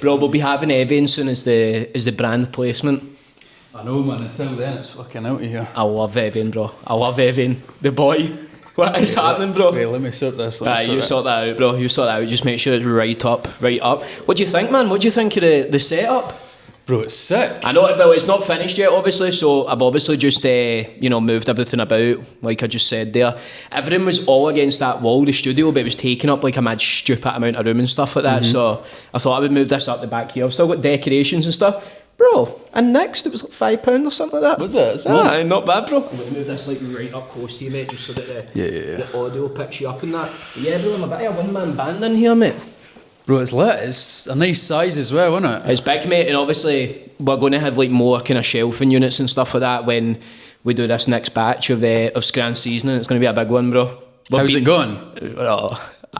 Bro, we'll be having Evian soon as the brand placement. I know, man. Until then, it's fucking out of here. I love Evian, bro. I love Evian. The boy. What is happening, bro? Wait, let me sort this. You sort that out, bro. You sort that out. Just make sure it's right up. What do you think, man? What do you think of the setup? Bro, it's sick. I know, well, it's not finished yet, obviously, so I've obviously just, moved everything about, like I just said there. Everything was all against that wall, the studio, but it was taking up like a mad stupid amount of room and stuff like that, so I thought I would move this up the back here. I've still got decorations and stuff. Bro, and next it was like £5 or something like that. Was it? Not bad, bro. I'm going to move this like right up close to you, mate, just so that the audio picks you up and that. But yeah, bro, I'm a bit of a one-man band in here, mate. Bro, it's lit. It's a nice size as well, isn't it? It's big, mate, and obviously we're going to have like more kind of shelving units and stuff like that when we do this next batch of Scran seasoning. It's going to be a big one, bro. How's it going?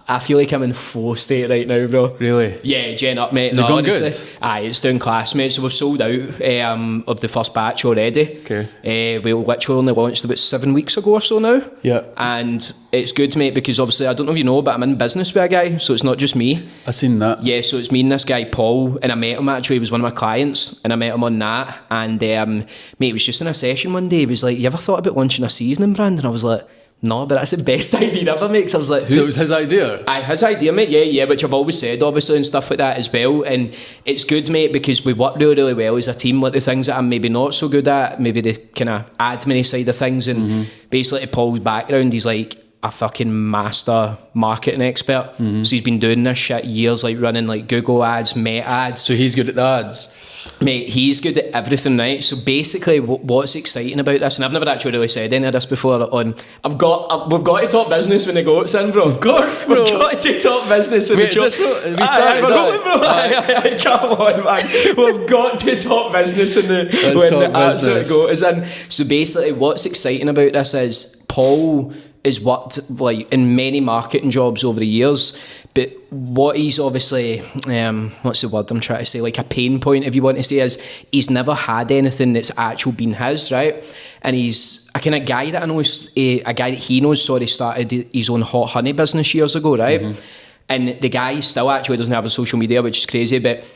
I feel like I'm in flow state right now, bro. Really? Yeah, gen up, mate. Is it going good? Aye, it's doing class, mate. So we've sold out of the first batch already. Okay. We literally only launched about 7 weeks ago or so now. Yeah. And it's good, mate, because obviously, I don't know if you know, but I'm in business with a guy, so it's not just me. I seen that. Yeah, so it's me and this guy, Paul, and I met him actually. He was one of my clients, and I met him on that. And, mate, he was just in a session one day. He was like, you ever thought about launching a seasoning brand? And I was like, no, but that's the best idea ever, mate. I was like, who? So it was his idea? Aye, his idea, mate, yeah, which I've always said, obviously, and stuff like that as well. And it's good, mate, because we work really, really well as a team. Like the things that I'm maybe not so good at, maybe the kind of admin side of things. And basically, Paul's background, he's like a fucking master marketing expert. So he's been doing this shit years, like running like Google ads, Meta ads. So he's good at the ads? Mate, he's good at everything, right? So basically, what's exciting about this, and I've never actually really said any of this before we've got to talk business when the goat's in, bro. Of course, bro. We've got to talk business when Wait, the is this what- have we started that? Aye, come on, man. We've got to talk business when the absolute goat is in. So basically, what's exciting about this is Paul has worked like in many marketing jobs over the years, but what he's obviously what's the word I'm trying to say, like a pain point if you want to say, is he's never had anything that's actually been his, right? And he's a kind of guy that I know, a guy that he knows, started his own hot honey business years ago, right? And the guy still actually doesn't have a social media, which is crazy, but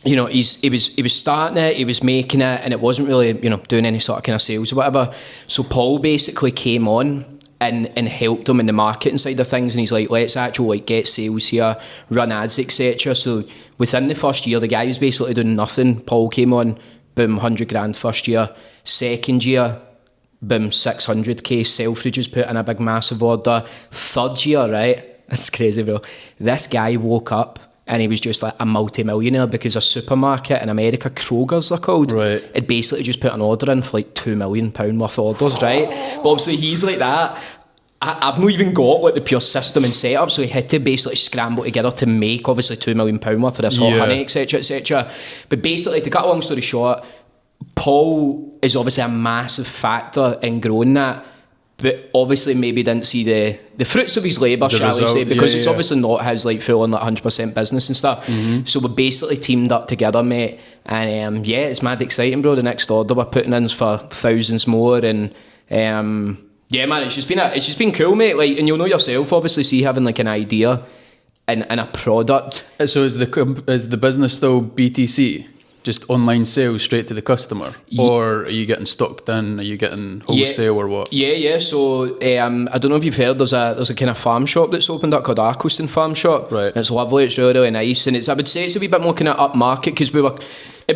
you know, he was starting it, he was making it, and it wasn't really, you know, doing any sort of kind of sales or whatever. So Paul basically came on and helped him in the marketing side of things, and he's like, let's actually like get sales here, run ads, etc. So within the first year, the guy was basically doing nothing. Paul came on, boom, 100 grand first year. Second year, boom, 600k. Selfridges put in a big massive order. Third year, right? That's crazy, bro. This guy woke up and he was just like a multi-millionaire because a supermarket in America, Kroger's they're called, right, it basically just put an order in for like £2 million worth of orders, right? But obviously he's like that. I've not even got like the pure system and setup, so he had to basically scramble together to make obviously £2 million worth of this hot honey, etc, etc. But basically, to cut a long story short, Paul is obviously a massive factor in growing that, but obviously maybe didn't see the fruits of his labour, shall we say, because it's obviously not his like full on like 100% business and stuff. So we basically teamed up together, mate, and yeah, it's mad exciting, bro. The next order we're putting in is for thousands more, and yeah, man, it's just been cool, mate. Like, and you'll know yourself, obviously, see having like an idea and a product. So is the business still BTC? Just online sales straight to the customer? Or are you getting stocked in? Are you getting wholesale or what? Yeah. So I don't know if you've heard, there's a kind of farm shop that's opened up called Arcoston Farm Shop. Right. And it's lovely, it's really, really nice. And I would say it's a wee bit more kind of upmarket, because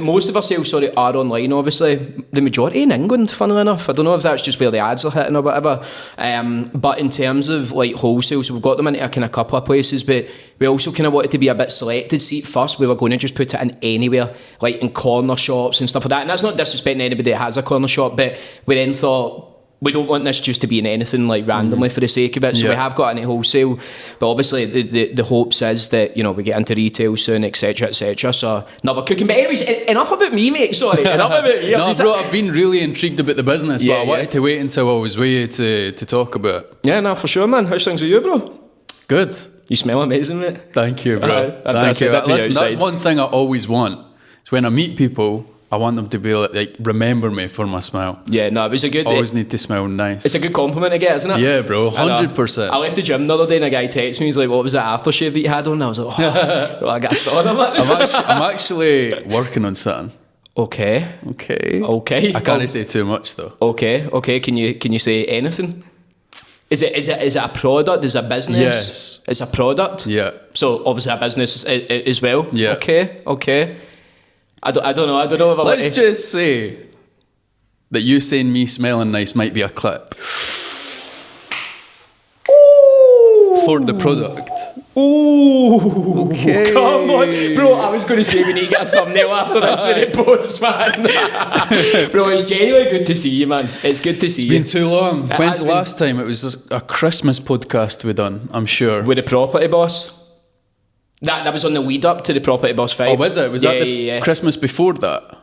most of our sales, are online, obviously. The majority in England, funnily enough. I don't know if that's just where the ads are hitting or whatever. But in terms of like wholesale, so we've got them into a kind of couple of places, but we also kind of wanted to be a bit selected. See, at first we were going to just put it in anywhere, like in corner shops and stuff like that. And that's not disrespecting anybody that has a corner shop, but we then thought, we don't want this just to be in anything like randomly for the sake of it. So we have got into wholesale, but obviously the hopes is that, you know, we get into retail soon, etc, etc. So no, we're cooking. But anyways, enough about me, mate. Sorry, enough about you. I've been really intrigued about the business, but I wanted to wait until I was with you to talk about it. Yeah, no, for sure, man. How's things with you, bro? Good. You smell amazing, mate. Thank you, bro. Thank you. Listen, that's one thing I always want. Is when I meet people, I want them to be like remember me for my smile. Yeah, no, it was a good... Always need to smell nice. It's a good compliment to get, isn't it? Yeah, bro, 100%. I left the gym the other day and a guy texted me, he's like, what was that aftershave that you had on? And I was like, oh, well, I got started on it. I'm actually working on something. Okay. I can't say too much though. Okay. Can you say anything? Is it a product? Is it a business? Yes. It's a product? Yeah. So obviously a business as well? Yeah. Okay. I don't know if I Let's just say that you saying me smelling nice might be a clip. For the product. Ooh, okay. Come on, bro. I was going to say we need to get a thumbnail after this with it posts, man. Bro, it's genuinely good to see you, man. It's good to see you. It's been too long. When's the last time? It was a Christmas podcast we done, I'm sure. With the property boss. That was on the lead up to the property boss fight. Oh, was it? Was that the Christmas before that?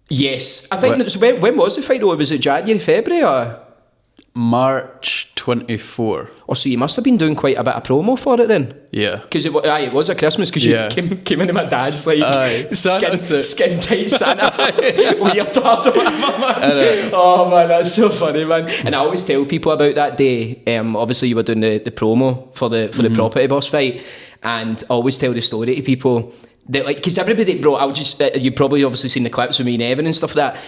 Yes. I think when was the fight though? Was it January, February or? March 24. Oh, so you must have been doing quite a bit of promo for it then? Yeah. Because it was a Christmas, because you came into my dad's like skin tight Santa leotard or whatever, man. Oh man, that's so funny, man. And I always tell people about that day. Obviously you were doing the promo for the property boss fight, and I always tell the story to people that, like, because everybody, bro, I'll just you've probably obviously seen the clips with me and Evan and stuff like that.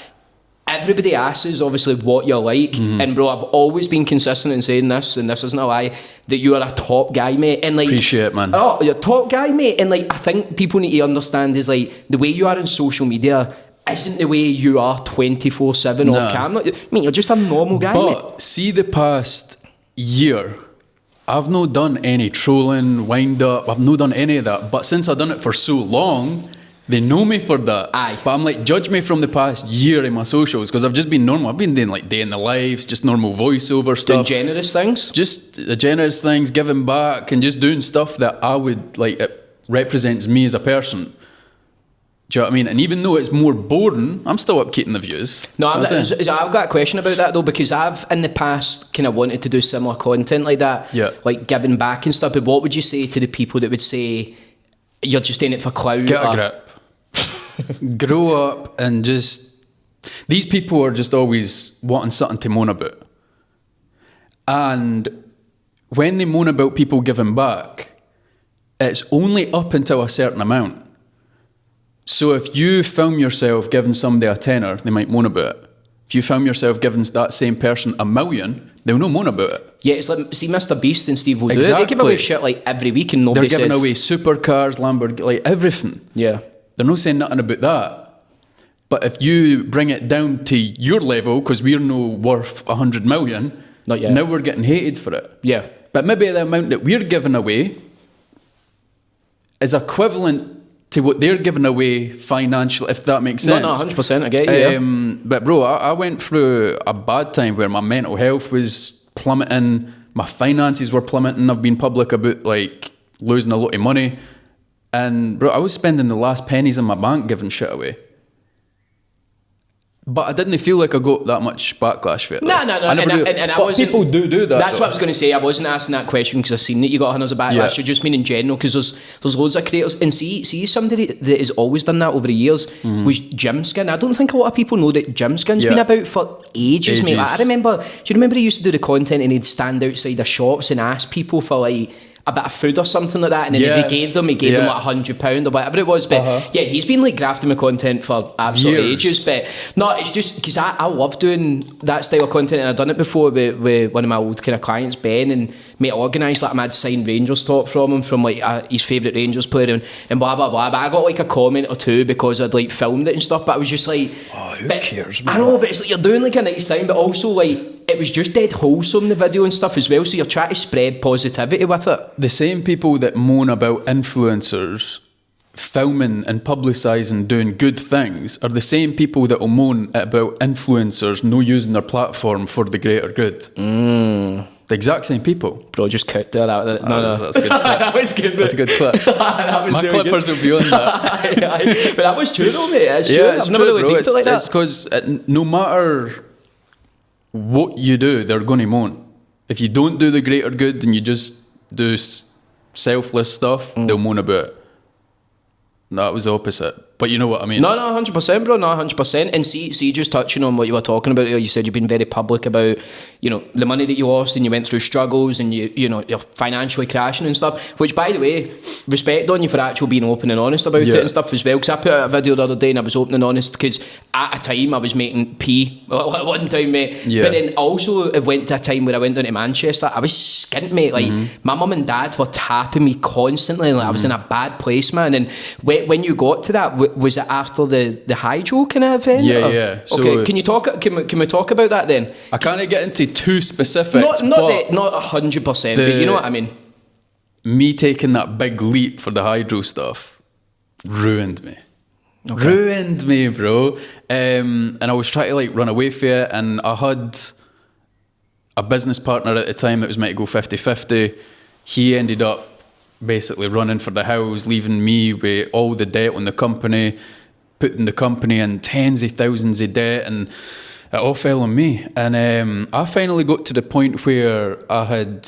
Everybody asks obviously what you're like, and bro, I've always been consistent in saying this, and this isn't a lie, that you are a top guy, mate. And like, appreciate it, man. Oh, you're a top guy, mate. And like, I think people need to understand is like the way you are in social media isn't the way you are 24/7 off camera. Mate, you're just a normal guy. But mate. See, the past year, I've not done any trolling, wind up. I've not done any of that. But since I've done it for so long, they know me for that. Aye. But I'm like, judge me from the past year in my socials, because I've just been normal. I've been doing like day in the lives, just normal voiceover stuff. Doing generous things? Just the generous things, giving back, and just doing stuff that I would like, it represents me as a person. Do you know what I mean? And even though it's more boring, I'm still up keeping the views. No, I've got a question about that though, because I've in the past kind of wanted to do similar content like that, like giving back and stuff. But what would you say to the people that would say you're just doing it for clout? Get a grip. Grow up, and just, these people are just always wanting something to moan about. And when they moan about people giving back, it's only up until a certain amount. So if you film yourself giving somebody a tenner, they might moan about it. If you film yourself giving that same person $1 million, they'll not moan about it. Yeah, it's like, see, Mr. Beast and Steve will do it. They give away shit like every week and nobody says... They're giving away supercars, Lamborghini, like everything. Yeah. They're not saying nothing about that. But if you bring it down to your level, because we're no worth 100 million, not yet. Now we're getting hated for it. Yeah. But maybe the amount that we're giving away is equivalent to what they're giving away financially, if that makes sense. No, 100%, I get you. But bro, I went through a bad time where my mental health was plummeting, my finances were plummeting. I've been public about like losing a lot of money. And bro, I was spending the last pennies in my bank giving shit away. But I didn't feel like I got that much backlash for it. No. But people do that. That's what I was going to say. I wasn't asking that question because I seen that you got hundreds of backlash. You just mean in general, because there's loads of creators. And see somebody that has always done that over the years was Gym Skin. I don't think a lot of people know that Gym Skin's been about for ages, mate. Like, do you remember he used to do the content and he'd stand outside the shops and ask people for like a bit of food or something like that, and then he gave them like £100 or whatever it was. But yeah, he's been like grafting my content for absolute ages. But no, it's just because I love doing that style of content, and I've done it before with one of my old kind of clients, Ben, and mate, organised like a mad signed Rangers top from him, from like his favourite Rangers player, and blah blah blah. But I got like a comment or two because I'd like filmed it and stuff. But I was just like, who cares, man? I know, but it's like you're doing like a nice thing, but also like it was just dead wholesome, the video and stuff as well. So you're trying to spread positivity with it. The same people that moan about influencers filming and publicising doing good things are the same people that will moan about influencers no using their platform for the greater good. The exact same people. Bro, just cut that out. No. That's a good clip. That was good. That's a good clip. That was My really clippers good. will be on that. But that was true though, mate. It's true. It's I've never true, really bro. deeped it like that. It's because no matter what you do, they're going to moan. If you don't do the greater good and you just do selfless stuff, they'll moan about it. That was the opposite. But you know what I mean? No, 100%, bro. No, 100%. And see, just touching on what you were talking about, you said you've been very public about, the money that you lost and you went through struggles and you're financially crashing and stuff. Which, by the way, respect on you for actually being open and honest about it and stuff as well. Because I put out a video the other day and I was open and honest because at a time I was making pee at one time, mate. Yeah. But then also it went to a time where I went down to Manchester. I was skint, mate. Like my mum and dad were tapping me constantly. Like I was in a bad place, man. And when you got to that, was it after the hydro kind of event? Yeah. So, okay, can we talk about that then? I can't get into too specifics. Not 100%, but you know what I mean. Me taking that big leap for the hydro stuff ruined me. Okay. Ruined me, bro. And I was trying to like run away from it, and I had a business partner at the time that was meant to go 50-50. He ended up basically running for the house, leaving me with all the debt on the company, putting the company in tens of thousands of debt, and it all fell on me. And I finally got to the point where I had,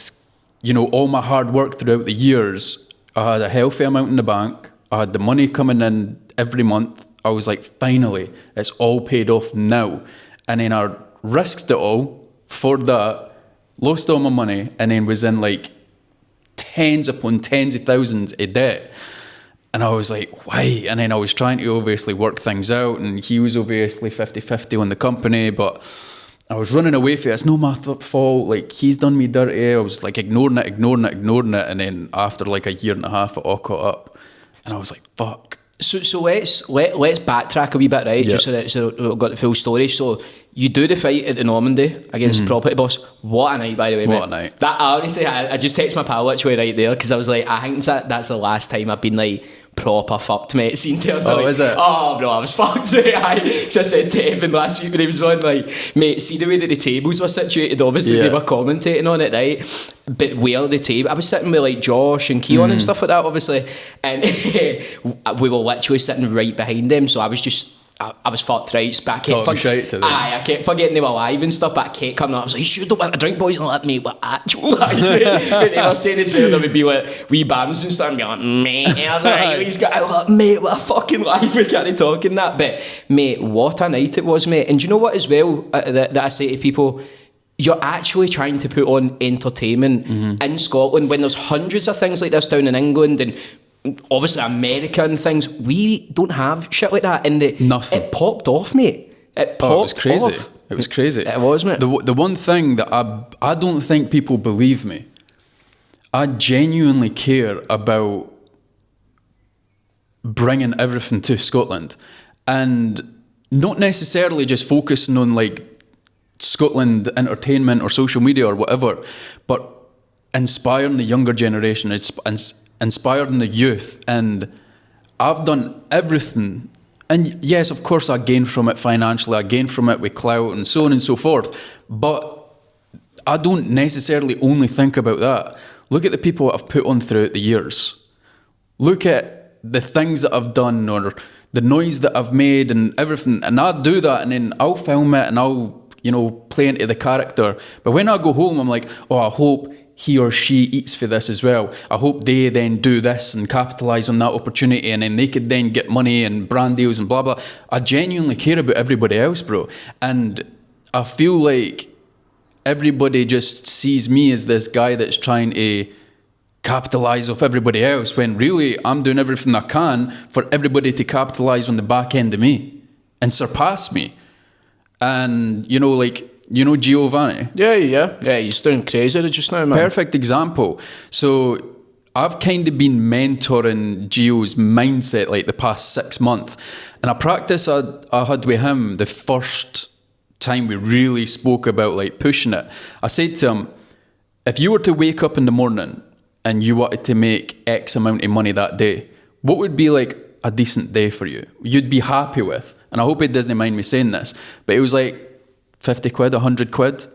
all my hard work throughout the years, I had a healthy amount in the bank, I had the money coming in every month. I was like, finally, it's all paid off now. And then I risked it all for that, lost all my money, and then was in like tens upon tens of thousands of debt. And I was like, why? And then I was trying to obviously work things out, and he was obviously 50-50 on the company, but I was running away from it. It's no my fault, like he's done me dirty. I was like ignoring it, and then after like a year and a half it all caught up, and I was like, fuck. So let's backtrack a wee bit, right? Yeah. Just so we've got the full story. So you do the fight at the Normandy against the property boss. What a night, by the way, mate. What a night. That honestly, I just texted my pal literally right there because I was like, I think that's the last time I've been like proper fucked, mate. Seen to us. Is it? Oh, bro, I was fucked. Because I said to Evan last week when he was on, like, mate, see the way that the tables were situated. Obviously, they were commentating on it, right? But where the table, I was sitting with like Josh and Keon and stuff like that, obviously, and we were literally sitting right behind them. So I was fucked, right? But I kept forgetting they were live and stuff, but I kept coming up. I was like, you sure don't want a drink, boys? And let me, what actual live? But they were saying it's there would be like wee bams and stuff, and be like, mate, I was like, he's got, like, mate, what a fucking live, we can't talking that. But mate, what a night it was, mate. And do you know what as well that I say to people? You're actually trying to put on entertainment in Scotland when there's hundreds of things like this down in England and obviously America and things. We don't have shit like that, and nothing. It popped off, mate. It was crazy. Off. It was crazy. It was, mate. The one thing that I don't think people believe me. I genuinely care about bringing everything to Scotland, and not necessarily just focusing on like Scotland entertainment or social media or whatever, but inspiring the younger generation, inspiring the youth. And I've done everything, and yes, of course I gain from it financially, I gain from it with clout and so on and so forth, but I don't necessarily only think about that. Look at the people I've put on throughout the years. Look at the things that I've done or the noise that I've made and everything, and I do that, and then I'll film it and I'll play into the character. But when I go home, I'm like, oh, I hope he or she eats for this as well. I hope they then do this and capitalise on that opportunity, and then they could then get money and brand deals and blah, blah. I genuinely care about everybody else, bro. And I feel like everybody just sees me as this guy that's trying to capitalise off everybody else, when really I'm doing everything I can for everybody to capitalise on the back end of me and surpass me. And, Giovanni? Yeah, he's doing crazy just now, man. Perfect example. So I've kind of been mentoring Gio's mindset like the past 6 months. And a practice I had with him the first time we really spoke about like pushing it. I said to him, if you were to wake up in the morning and you wanted to make X amount of money that day, what would be like a decent day for you? You'd be happy with? And I hope he doesn't mind me saying this, but it was like 50 quid, 100 quid.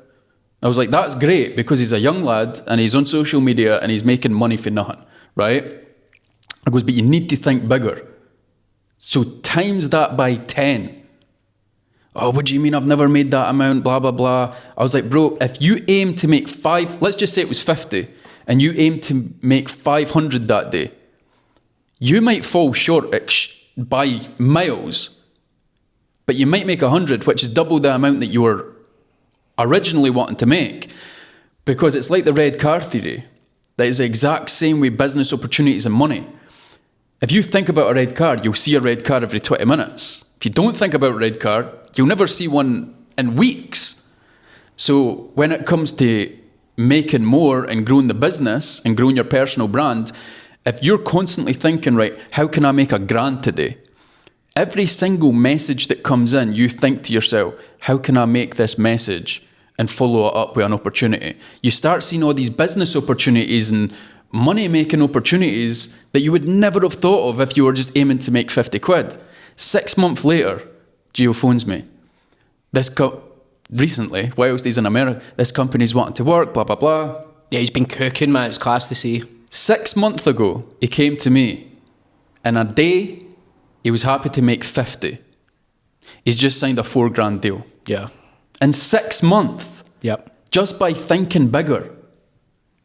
I was like, that's great, because he's a young lad and he's on social media and he's making money for nothing, right? I goes, but you need to think bigger. So times that by 10. Oh, what do you mean I've never made that amount, blah, blah, blah. I was like, bro, if you aim to make let's just say it was 50, and you aim to make 500 that day, you might fall short by miles, but you might make 100, which is double the amount that you were originally wanting to make, because it's like the red car theory. That is the exact same with business opportunities and money. If you think about a red car, you'll see a red car every 20 minutes. If you don't think about a red car, you'll never see one in weeks. So when it comes to making more and growing the business and growing your personal brand, if you're constantly thinking, right, how can I make $1,000 today? Every single message that comes in, you think to yourself, how can I make this message and follow it up with an opportunity? You start seeing all these business opportunities and money-making opportunities that you would never have thought of if you were just aiming to make 50 quid. 6 months later, Gio phones me. Recently, whilst he's in America, this company's wanting to work, blah, blah, blah. Yeah, he's been cooking, man. It's class to see. 6 months ago, he came to me. In a day, he was happy to make 50. He's just signed a $4,000 deal. Yeah. In 6 months. Yep. Just by thinking bigger.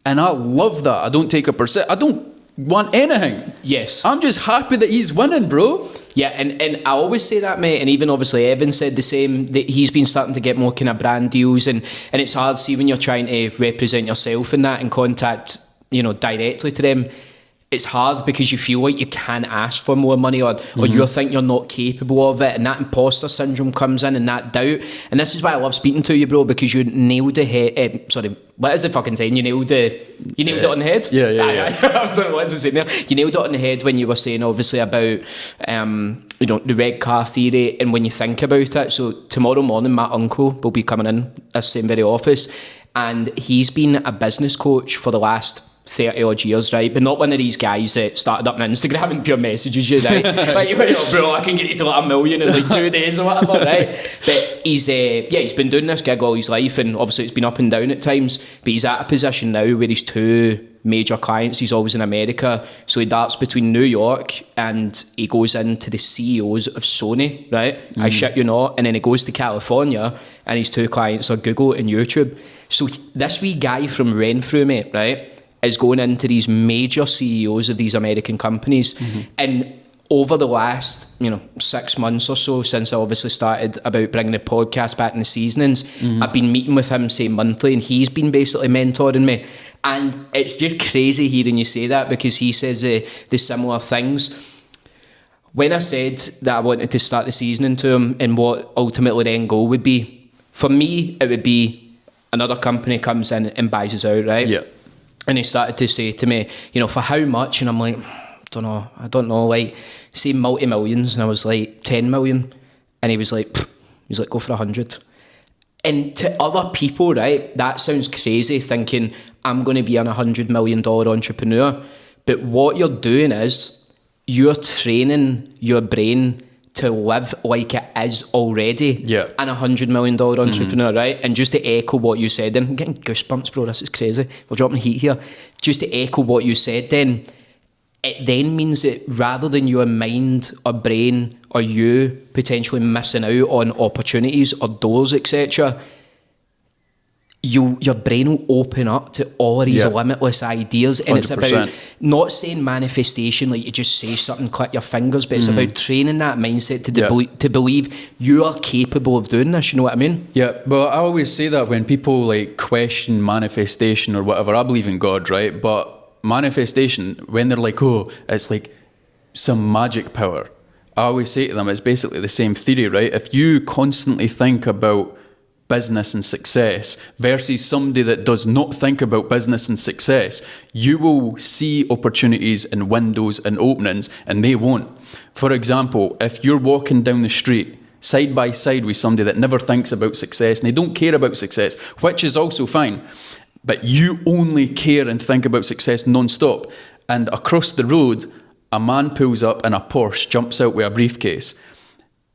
And I love that. I don't take a percent. I don't want anything. Yes. I'm just happy that he's winning, bro. Yeah, and I always say that, mate, and even obviously Evan said the same, that he's been starting to get more kind of brand deals, and it's hard, see, when you're trying to represent yourself in that and contact, directly to them, it's hard because you feel like you can't ask for more money, or you think you're not capable of it, and that imposter syndrome comes in, and that doubt. And this is why I love speaking to you, bro, because you nailed the head. What is it fucking saying? You nailed it on the head. Yeah. I was like, what is it saying there? You nailed it on the head when you were saying, obviously, about the red car theory, and when you think about it. So tomorrow morning, my uncle will be coming in this same very office, and he's been a business coach for the last 30 odd years, right? But not one of these guys that started up on Instagram and pure messages you, right? Like, bro, I can get you to like 1 million in like 2 days or whatever, right? But he's been doing this gig all his life, and obviously it's been up and down at times, but he's at a position now where he's 2 major clients. He's always in America, so he darts between New York and he goes into the CEOs of Sony, right? I shit you not. And then he goes to California and his 2 clients are Google and YouTube. So this wee guy from Renfrew, mate, right, is going into these major CEOs of these American companies. And over the last 6 months or so, since I obviously started about bringing the podcast back in the seasonings, I've been meeting with him, say, monthly, and he's been basically mentoring me. And it's just crazy hearing you say that, because he says the similar things. When I said that I wanted to start the seasoning to him and what ultimately the end goal would be, for me, it would be another company comes in and buys us out, right? Yeah. And he started to say to me, for how much? And I'm like, I don't know, like, say multi-millions. And I was like, 10 million. And he was like, go for 100. And to other people, right, that sounds crazy, thinking I'm going to be an $100 million entrepreneur. But what you're doing is you're training your brain to live like it is already an $100 million entrepreneur, right? And just to echo what you said, and I'm getting goosebumps, bro, this is crazy. We're dropping heat here. Just to echo what you said then, it then means that rather than your mind or brain or you potentially missing out on opportunities or doors, etc., your brain will open up to all of these limitless ideas. And 100%. It's about not saying manifestation, like you just say something, click your fingers, but it's about training that mindset to believe you are capable of doing this, you know what I mean? Yeah, but I always say that when people like question manifestation or whatever, I believe in God, right? But manifestation, when they're like, oh, it's like some magic power, I always say to them, it's basically the same theory, right? If you constantly think about business and success versus somebody that does not think about business and success, you will see opportunities and windows and openings, and they won't. For example, if you're walking down the street side by side with somebody that never thinks about success and they don't care about success, which is also fine, but you only care and think about success non-stop, and across the road a man pulls up in a Porsche, jumps out with a briefcase.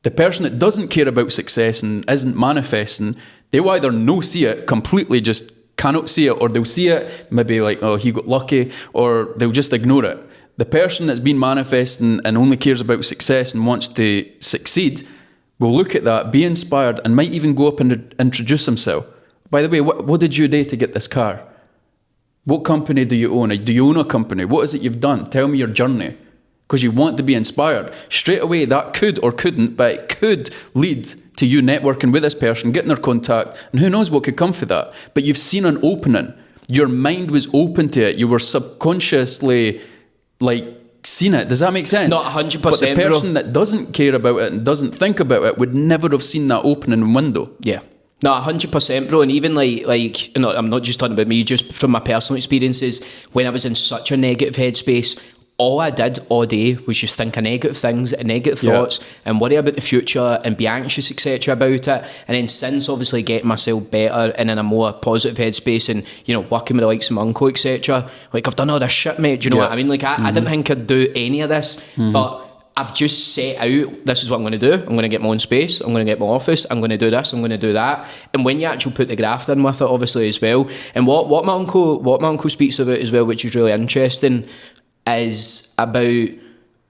The person that doesn't care about success and isn't manifesting, they will either no see it, completely just cannot see it, or they'll see it, maybe like, oh, he got lucky, or they'll just ignore it. The person that's been manifesting and only cares about success and wants to succeed will look at that, be inspired, and might even go up and introduce himself. By the way, what did you do to get this car? What company do you own? Do you own a company? What is it you've done? Tell me your journey. because you want to be inspired. Straight away, that could or couldn't, but it could lead to you networking with this person, getting their contact, and who knows what could come for that. But you've seen an opening. Your mind was open to it. You were subconsciously, seen it. Does that make sense? Not 100%, But the person that doesn't care about it and doesn't think about it would never have seen that opening window. Yeah. No, 100%, bro. And even I'm not just talking about me, just from my personal experiences, when I was in such a negative headspace, all I did all day was just think of negative things and negative thoughts and worry about the future and be anxious, etc. about it. And then since obviously getting myself better and in a more positive headspace and, working with the likes of my uncle, etc. I've done all this shit, mate. Do you know what I mean? I didn't think I'd do any of this, but I've just set out, this is what I'm going to do. I'm going to get my own space. I'm going to get my office. I'm going to do this. I'm going to do that. And when you actually put the graft in with it, obviously, as well. And what my uncle speaks about as well, which is really interesting, is about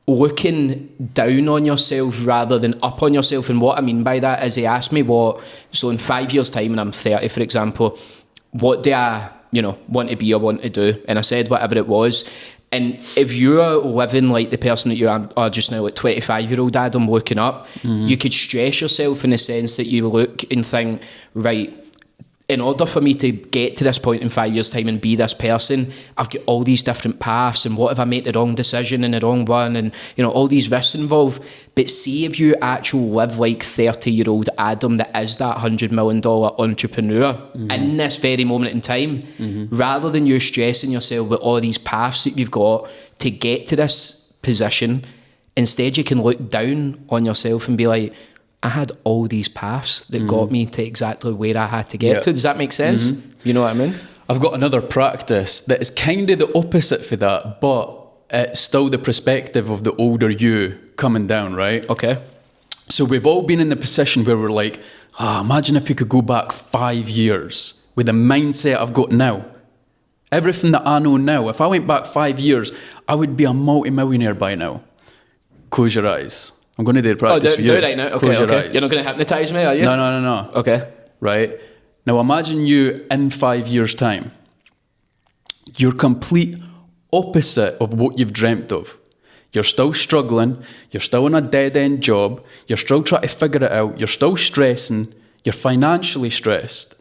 looking down on yourself rather than up on yourself. And what I mean by that is he asked me so in 5 years' time, when I'm 30, for example, what do I, want to be or want to do? And I said whatever it was. And if you're living like the person that you are just now, like 25-year-old Adam looking up, you could stress yourself in the sense that you look and think, right, in order for me to get to this point in 5 years' time and be this person, I've got all these different paths, and what if I make the wrong decision and the wrong one, and all these risks involved. But see if you actually live like 30-year-old Adam that is that $100 million entrepreneur in this very moment in time, rather than you stressing yourself with all these paths that you've got to get to this position. Instead, you can look down on yourself and be like, I had all these paths that got me to exactly where I had to get to. Does that make sense? You know what I mean? I've got another practice that is kind of the opposite for that, but it's still the perspective of the older you coming down, right? Okay. So we've all been in the position where we're like, imagine if we could go back 5 years with the mindset I've got now. Everything that I know now, if I went back 5 years, I would be a multi-millionaire by now. Close your eyes. I'm going to do the practice for you. Do it right now. Okay, Close your eyes. You're not going to hypnotise me, are you? No. Okay. Right? Now imagine you in 5 years' time. You're complete opposite of what you've dreamt of. You're still struggling. You're still in a dead-end job. You're still trying to figure it out. You're still stressing. You're financially stressed.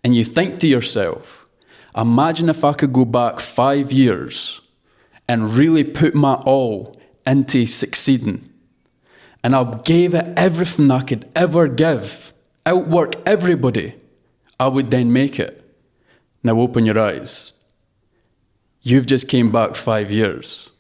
And you think to yourself, imagine if I could go back 5 years and really put my all into succeeding. And I gave it everything I could ever give, outwork everybody, I would then make it. Now open your eyes. You've just came back 5 years.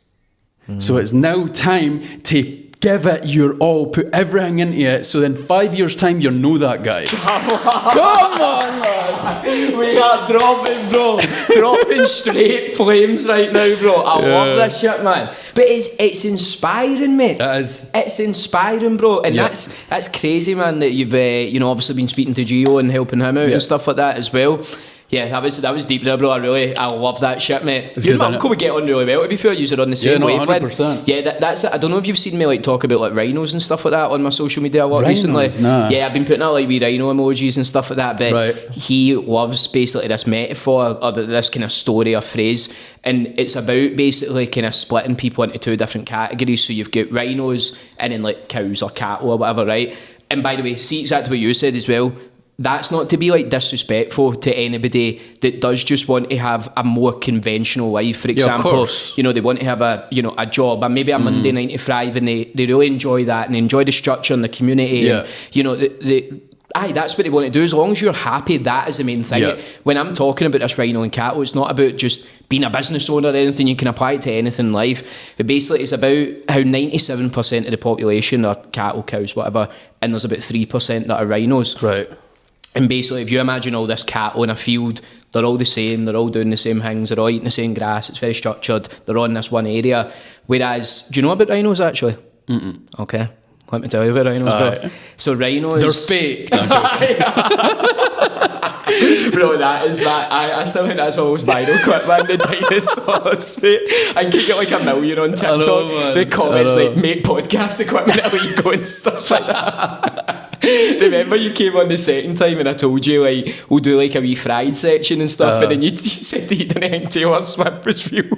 So it's now time to give it your all, put everything into it, so then 5 years' time, you'll know that guy. Come on, man. We are dropping straight flames right now, bro. I love this shit, man. But it's inspiring, mate. It is. It's inspiring, bro. And that's crazy, man, that you've obviously been speaking to Gio and helping him out and stuff like that as well. Yeah, that was deep there, bro. I love that shit, mate. You and my uncle would get on really well, to be fair. You're on the same wavelength. 100%. Yeah, that's it. I don't know if you've seen me talk about rhinos and stuff like that on my social media a lot recently. Nah. Yeah, I've been putting out wee rhino emojis and stuff like that. But he loves basically this metaphor or this kind of story or phrase, and it's about basically kind of splitting people into two different categories. So you've got rhinos and then like cows or cattle or whatever, right? And by the way, see exactly what you said as well. That's not to be disrespectful to anybody that does just want to have a more conventional life. For example, they want to have a job and maybe a Monday 9 to 5, and they really enjoy that and they enjoy the structure and the community. Yeah. And, that's what they want to do. As long as you're happy, that is the main thing. Yeah. When I'm talking about this rhino and cattle, it's not about just being a business owner or anything. You can apply it to anything in life. But basically, it's about how 97% of the population are cattle, cows, whatever, and there's about 3% that are rhinos. Right. And basically, if you imagine all this cattle in a field, they're all the same, they're all doing the same things, they're all eating the same grass, it's very structured, they're all in this one area. Whereas, do you know about rhinos actually? Okay, let me tell you about rhinos, bro. Right. So rhinos... They're fake. Bro, that is that. I still think that's almost viral clip, man. The dinosaurs, mate. I can get like 1 million on TikTok. The comments make podcast equipment illegal and stuff like that. Remember you came on the second time and I told you we'll do a wee fried section and stuff, and then you said you didn't think Taylor Swift was real.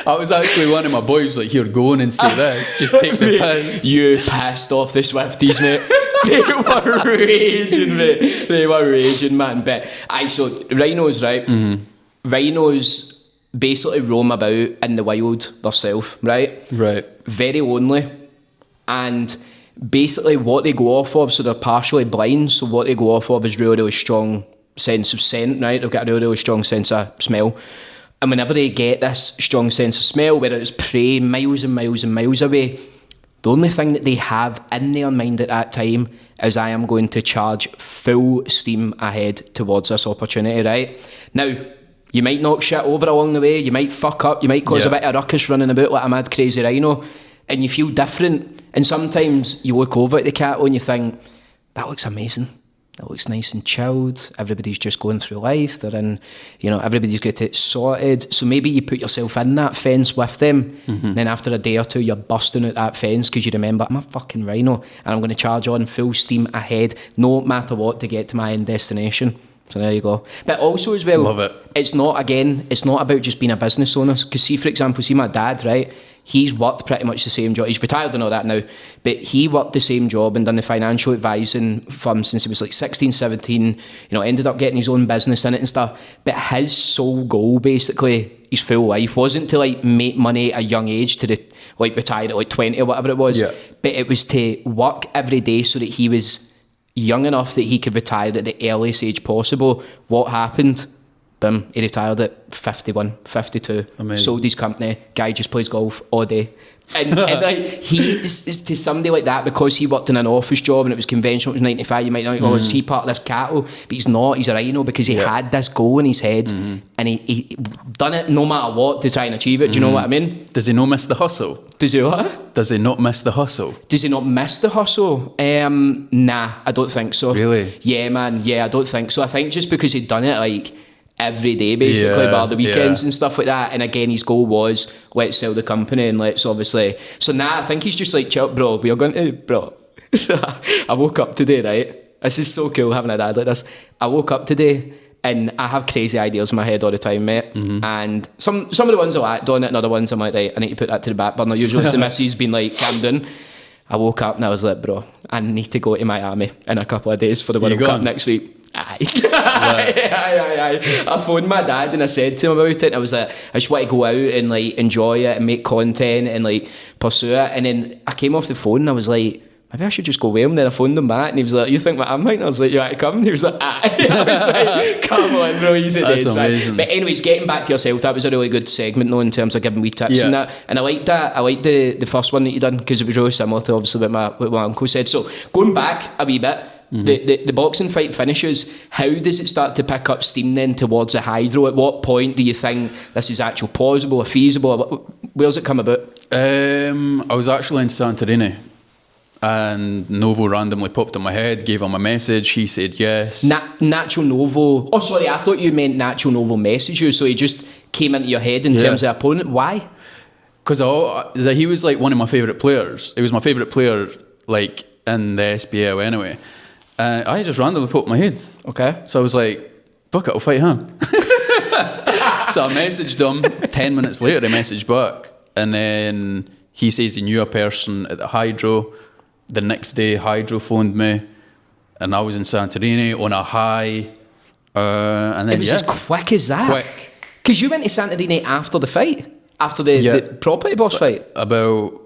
I was actually one of my boys like, here, go on and say this. Just take the piss. You pissed off the Swifties, mate. They were raging, mate. They were raging, man. But so rhinos, right? Rhinos basically roam about in the wild themselves, right? Right. Very lonely. And basically what they go off of, so they're partially blind, so what they go off of is really, really strong sense of scent, right? They've got a really, really strong sense of smell. And whenever they get this strong sense of smell, whether it's prey miles and miles and miles away, the only thing that they have in their mind at that time is, I am going to charge full steam ahead towards this opportunity, right? Now, you might knock shit over along the way, you might fuck up, you might cause a bit of ruckus running about like a mad crazy rhino, and you feel different. And sometimes you look over at the cat and you think, that looks amazing. It looks nice and chilled. Everybody's just going through life. They're in, everybody's got it sorted. So maybe you put yourself in that fence with them. And then after a day or two, you're busting out that fence because you remember, I'm a fucking rhino and I'm going to charge on full steam ahead, no matter what, to get to my end destination. So there you go. But also as well, love it. It's not about just being a business owner. Because see, for example, my dad, right? He's worked pretty much the same job. He's retired and all that now, but he worked the same job and done the financial advising firm since he was like 16, 17, ended up getting his own business in it and stuff. But his sole goal, basically, his full life, wasn't to like make money at a young age to retire at like 20 or whatever it was. Yeah. But it was to work every day so that he was young enough that he could retire at the earliest age possible. What happened? He retired at 51, 52. Amazing. Sold his company. Guy just plays golf all day. And like, he is to somebody like that, because he worked in an office job and it was conventional, it was 9 to 5, you might not, is he part of this cattle? But he's not, he's a rhino, because he had this goal in his head and he done it no matter what to try and achieve it. Do you know what I mean? Does he not miss the hustle? Does he what? Does he not miss the hustle? Does he not miss the hustle? Nah, I don't think so. Really? Yeah, man, I don't think so. I think just because he'd done it like every day basically, bar the weekends and stuff like that, and again his goal was, let's sell the company and let's obviously, so now I think he's just like, chill, bro, we're going to, bro. I woke up today, right? This is so cool having a dad like this. I woke up today and I have crazy ideas in my head all the time, mate. And some of the ones I act on it, and other ones I'm like, right, I need to put that to the back burner. Usually it's the missus been like, calm down. I woke up and I was like, bro, I need to go to Miami in a couple of days for the World Cup next week. Aye. I phoned my dad and I said to him about it, and I was like, I just want to go out and like enjoy it and make content and like pursue it. And then I came off the phone and I was like, maybe I should just go with him. And then I phoned him back and he was like, you think what I'm like? And I was like, you want to come? And he was like, aye. I was like, come on, bro, easy days. Right? But anyways, getting back to yourself, that was a really good segment though, in terms of giving me tips and that. And I liked that. I liked the first one that you done, because it was really similar to obviously what my uncle said. So going back a wee bit, the boxing fight finishes, how does it start to pick up steam then towards the hydro? At what point do you think this is actually plausible or feasible? Or where's it come about? I was actually in Santorini and Novo randomly popped in my head, gave him a message, he said yes. Nacho Novo, oh sorry, I thought you meant Nacho Novo messaged you, so he just came into your head in terms of opponent. Why? Because he was like one of my favourite players. He was my favourite player like in the SBL anyway. I just randomly put my head. Okay. So I was like, fuck it, I'll fight him. So I messaged him. 10 minutes later, he messaged back. And then he says he knew a person at the Hydro. The next day, Hydro phoned me. And I was in Santorini on a high. And then, it was as quick as that? Quick. Because you went to Santorini after the fight? After the property boss fight? About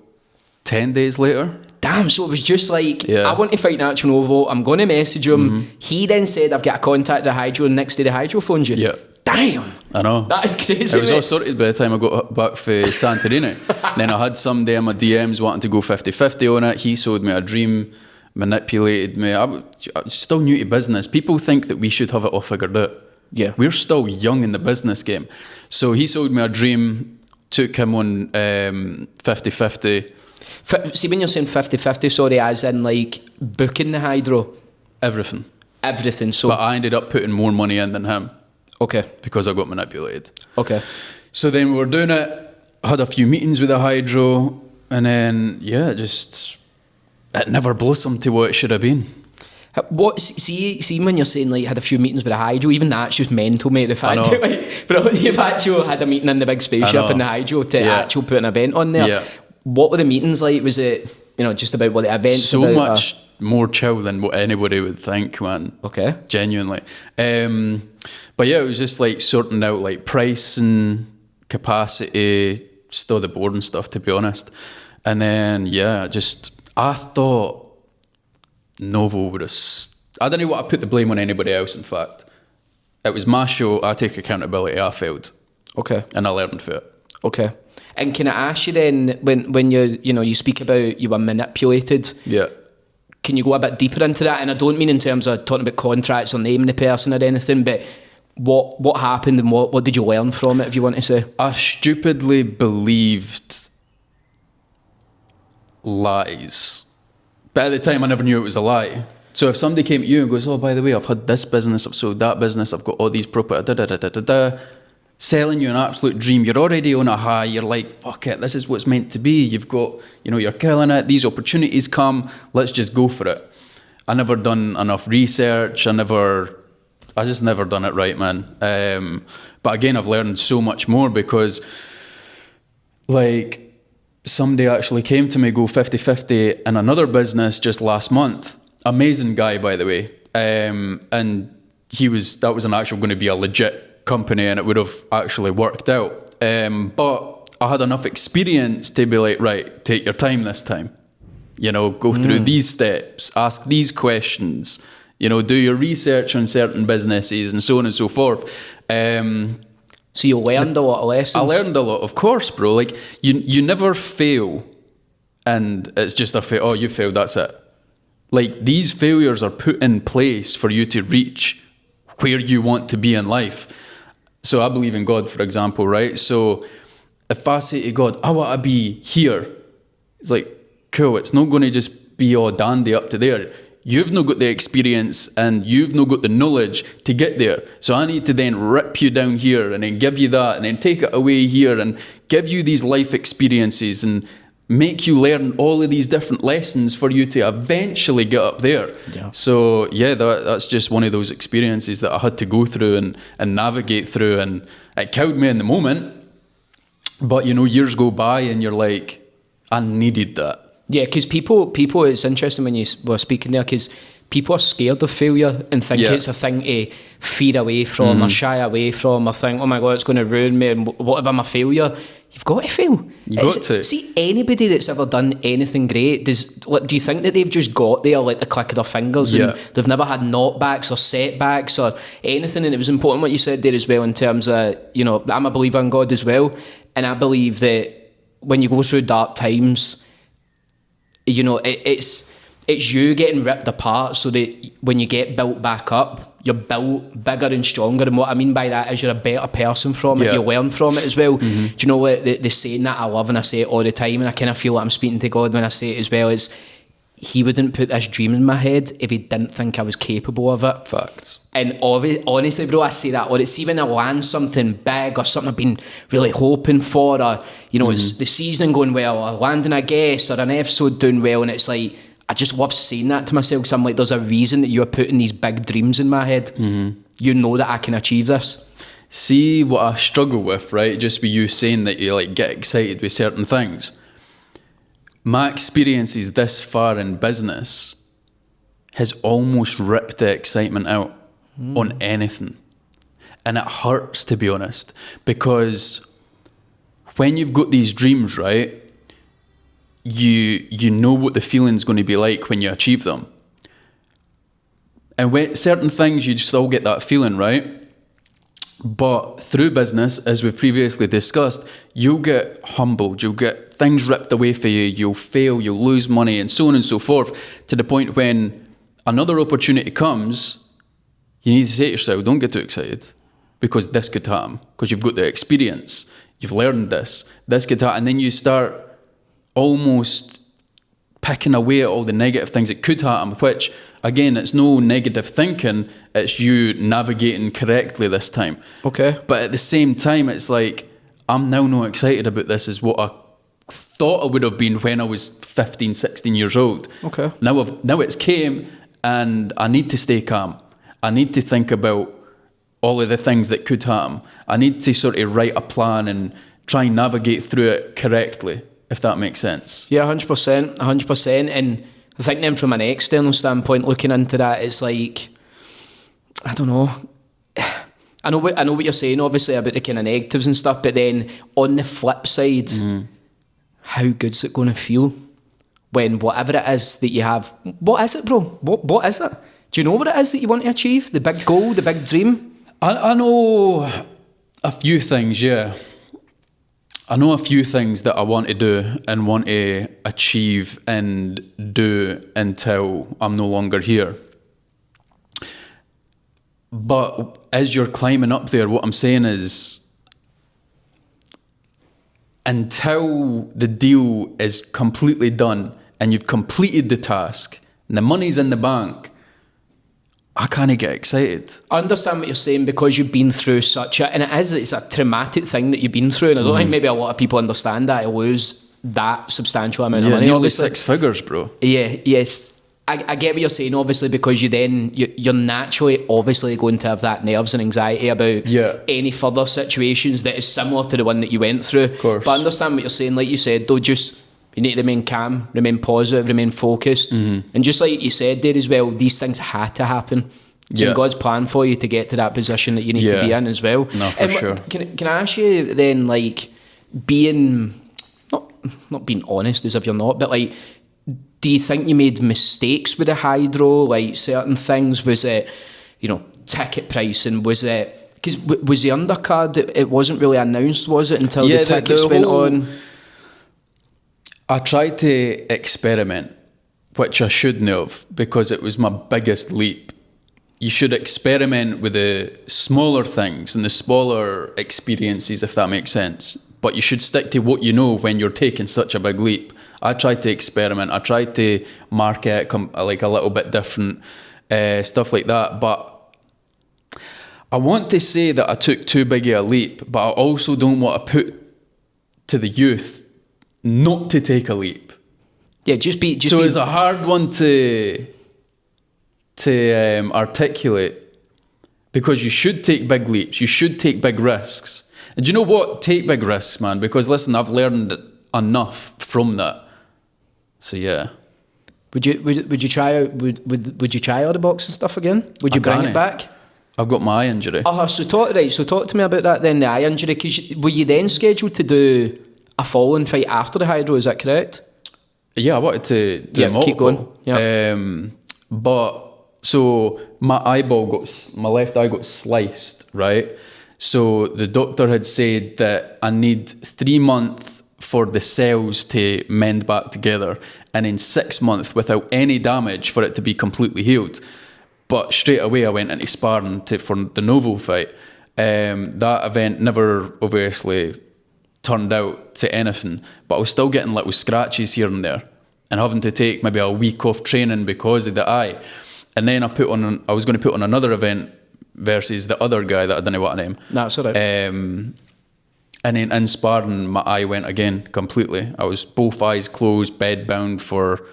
10 days later. Damn, so it was just like, I want to fight Nacho Novo, I'm going to message him. He then said, I've got a contact at the Hydro, and next day the Hydro phoned you. Yeah. Damn. I know. That is crazy. It was all sorted by the time I got back for Santorini. Then I had somebody in my DMs wanting to go 50-50 on it. He sold me a dream, manipulated me. I was still new to business. People think that we should have it all figured out. Yeah. We're still young in the business game. So he sold me a dream, took him on 50-50. See, when you're saying 50-50, sorry, as in like booking the Hydro? Everything. So, but I ended up putting more money in than him. Okay. Because I got manipulated. Okay. So then we were doing it, had a few meetings with the Hydro, and then, it never blossomed to what it should have been. See when you're saying like you had a few meetings with a hydro, even that's just mental, mate. The fact that like, bro, you've actually had a meeting in the big spaceship in the hydro to actually put an event on there. Yeah. What were the meetings like? Was it, just about what the events? So about, much more chill than what anybody would think, man. Okay. Genuinely. But yeah, it was just like sorting out like price and capacity, just all the boring stuff, to be honest. And then, I thought Novo would have... I don't know what I put the blame on anybody else, in fact. It was my show, I take accountability, I failed. Okay. And I learned from it. Okay. And can I ask you then, when you speak about you were manipulated... Yeah. Can you go a bit deeper into that? And I don't mean in terms of talking about contracts or naming the person or anything, but what happened and what did you learn from it, if you want to say? I stupidly believed lies. But at the time, I never knew it was a lie. So if somebody came to you and goes, oh, by the way, I've had this business, I've sold that business, I've got all these property, selling you an absolute dream, you're already on a high, you're like, fuck it, this is what's meant to be. You've got, you're killing it, these opportunities come, let's just go for it. I never done enough research, I just never done it right, man. But again, I've learned so much more because, like, somebody actually came to me, go 50-50 in another business just last month. Amazing guy, by the way. And that was going to be a legit company and it would have actually worked out. But I had enough experience to be like, right, take your time this time. Go through these steps, ask these questions, do your research on certain businesses and so on and so forth. So you learned a lot of lessons? I learned a lot, of course, bro. Like, you never fail and it's just a fail. Oh, you failed, that's it. Like, these failures are put in place for you to reach where you want to be in life. So I believe in God, for example, right? So if I say to God, I want to be here, it's like, cool, it's not going to just be all dandy up to there. You've not got the experience and you've not got the knowledge to get there. So I need to then rip you down here and then give you that and then take it away here and give you these life experiences and make you learn all of these different lessons for you to eventually get up there. Yeah. So that's just one of those experiences that I had to go through and navigate through, and it killed me in the moment. But years go by and you're like, I needed that. Yeah, because people, it's interesting when you were speaking there, because people are scared of failure and think it's a thing to fear away from or shy away from or think, oh my God, it's going to ruin me and what if I'm a failure? You've got to fail. You've got to. See, anybody that's ever done anything great, do you think that they've just got there like the click of their fingers and they've never had knockbacks or setbacks or anything? And it was important what you said there as well in terms of, I'm a believer in God as well. And I believe that when you go through dark times, it's you getting ripped apart so that when you get built back up, you're built bigger and stronger. And what I mean by that is you're a better person from it. You learn from it as well. Mm-hmm. Do you know what the saying that I love and I say it all the time, and I kind of feel like I'm speaking to God when I say it as well, is he wouldn't put this dream in my head if he didn't think I was capable of it. Facts. And honestly, bro, I say that, or it's even I land something big or something I've been really hoping for, or it's the season going well, or landing a guest or an episode doing well, and it's like I just love saying that to myself because I'm like, there's a reason that you're putting these big dreams in my head. Mm-hmm. You know that I can achieve this. See what I struggle with, right? Just with you saying that you like get excited with certain things. My experiences this far in business has almost ripped the excitement out on anything. And it hurts, to be honest, because when you've got these dreams, right, you know what the feeling's going to be like when you achieve them. And when certain things, you still get that feeling, right? But through business, as we've previously discussed, you'll get humbled, you'll get things ripped away for you, you'll fail, you'll lose money, and so on and so forth, to the point when another opportunity comes, you need to say to yourself, don't get too excited, because this could happen, because you've got the experience, you've learned this could happen, and then you start almost picking away at all the negative things that could happen, which, again, it's no negative thinking, it's you navigating correctly this time. Okay. But at the same time, it's like, I'm now not excited about this as what I thought I would have been when I was 15, 16 years old. Okay. Now it's came, and I need to stay calm. I need to think about all of the things that could happen. I need to sort of write a plan and try and navigate through it correctly, if that makes sense. Yeah, 100%. And I think then from an external standpoint, looking into that, it's like, I don't know. I know what you're saying, obviously, about the kind of negatives and stuff, but then on the flip side, how good's it going to feel when whatever it is that you have, what is it, bro? What is it? Do you know what it is that you want to achieve? The big goal, the big dream? I know a few things, yeah. I know a few things that I want to do and want to achieve and do until I'm no longer here. But as you're climbing up there, what I'm saying is, until the deal is completely done and you've completed the task and the money's in the bank, I kind of get excited. I understand what you're saying because you've been through and it's a traumatic thing that you've been through, and I don't think maybe a lot of people understand that, to lose that substantial amount of money. Nearly obviously. 6 figures, bro. Yeah, yes. I get what you're saying, obviously, because you're naturally obviously going to have that nerves and anxiety about any further situations that is similar to the one that you went through. Of course. But I understand what you're saying, like you said, though, you need to remain calm, remain positive, remain focused. And just like you said there as well, these things had to happen. It's in God's plan for you to get to that position that you need to be in as well. No, for sure. Can I ask you then, like, being, not being honest as if you're not, but like, do you think you made mistakes with the hydro, like certain things? Was it, ticket pricing? Was it, because was the undercard, it wasn't really announced, was it, until the tickets went on? I tried to experiment, which I shouldn't have, because it was my biggest leap. You should experiment with the smaller things and the smaller experiences, if that makes sense. But you should stick to what you know when you're taking such a big leap. I tried to experiment. I tried to market like a little bit different, stuff like that. But I want to say that I took too big a leap, but I also don't want to put to the youth not to take a leap. Yeah, it's a hard one to articulate, because you should take big leaps. You should take big risks. And do you know what? Take big risks, man, because listen, I've learned enough from that. So yeah. Would you try out the box and stuff again? Would you bring it back? I've got my eye injury. So talk to me about that then, the eye injury, because were you then scheduled to do a follow-in fight after the hydro, is that correct? Yeah, I wanted to do multiple. Keep going. Yeah. But so my left eye got sliced, right? So the doctor had said that I need 3 months for the cells to mend back together, and in 6 months without any damage for it to be completely healed. But straight away I went into sparring for the Novo fight. That event never obviously turned out to anything, but I was still getting little scratches here and there and having to take maybe a week off training because of the eye. And then I was going to put on another event versus the other guy that I don't know what name. That's all right. And then in sparring, my eye went again completely. I was both eyes closed, bed bound for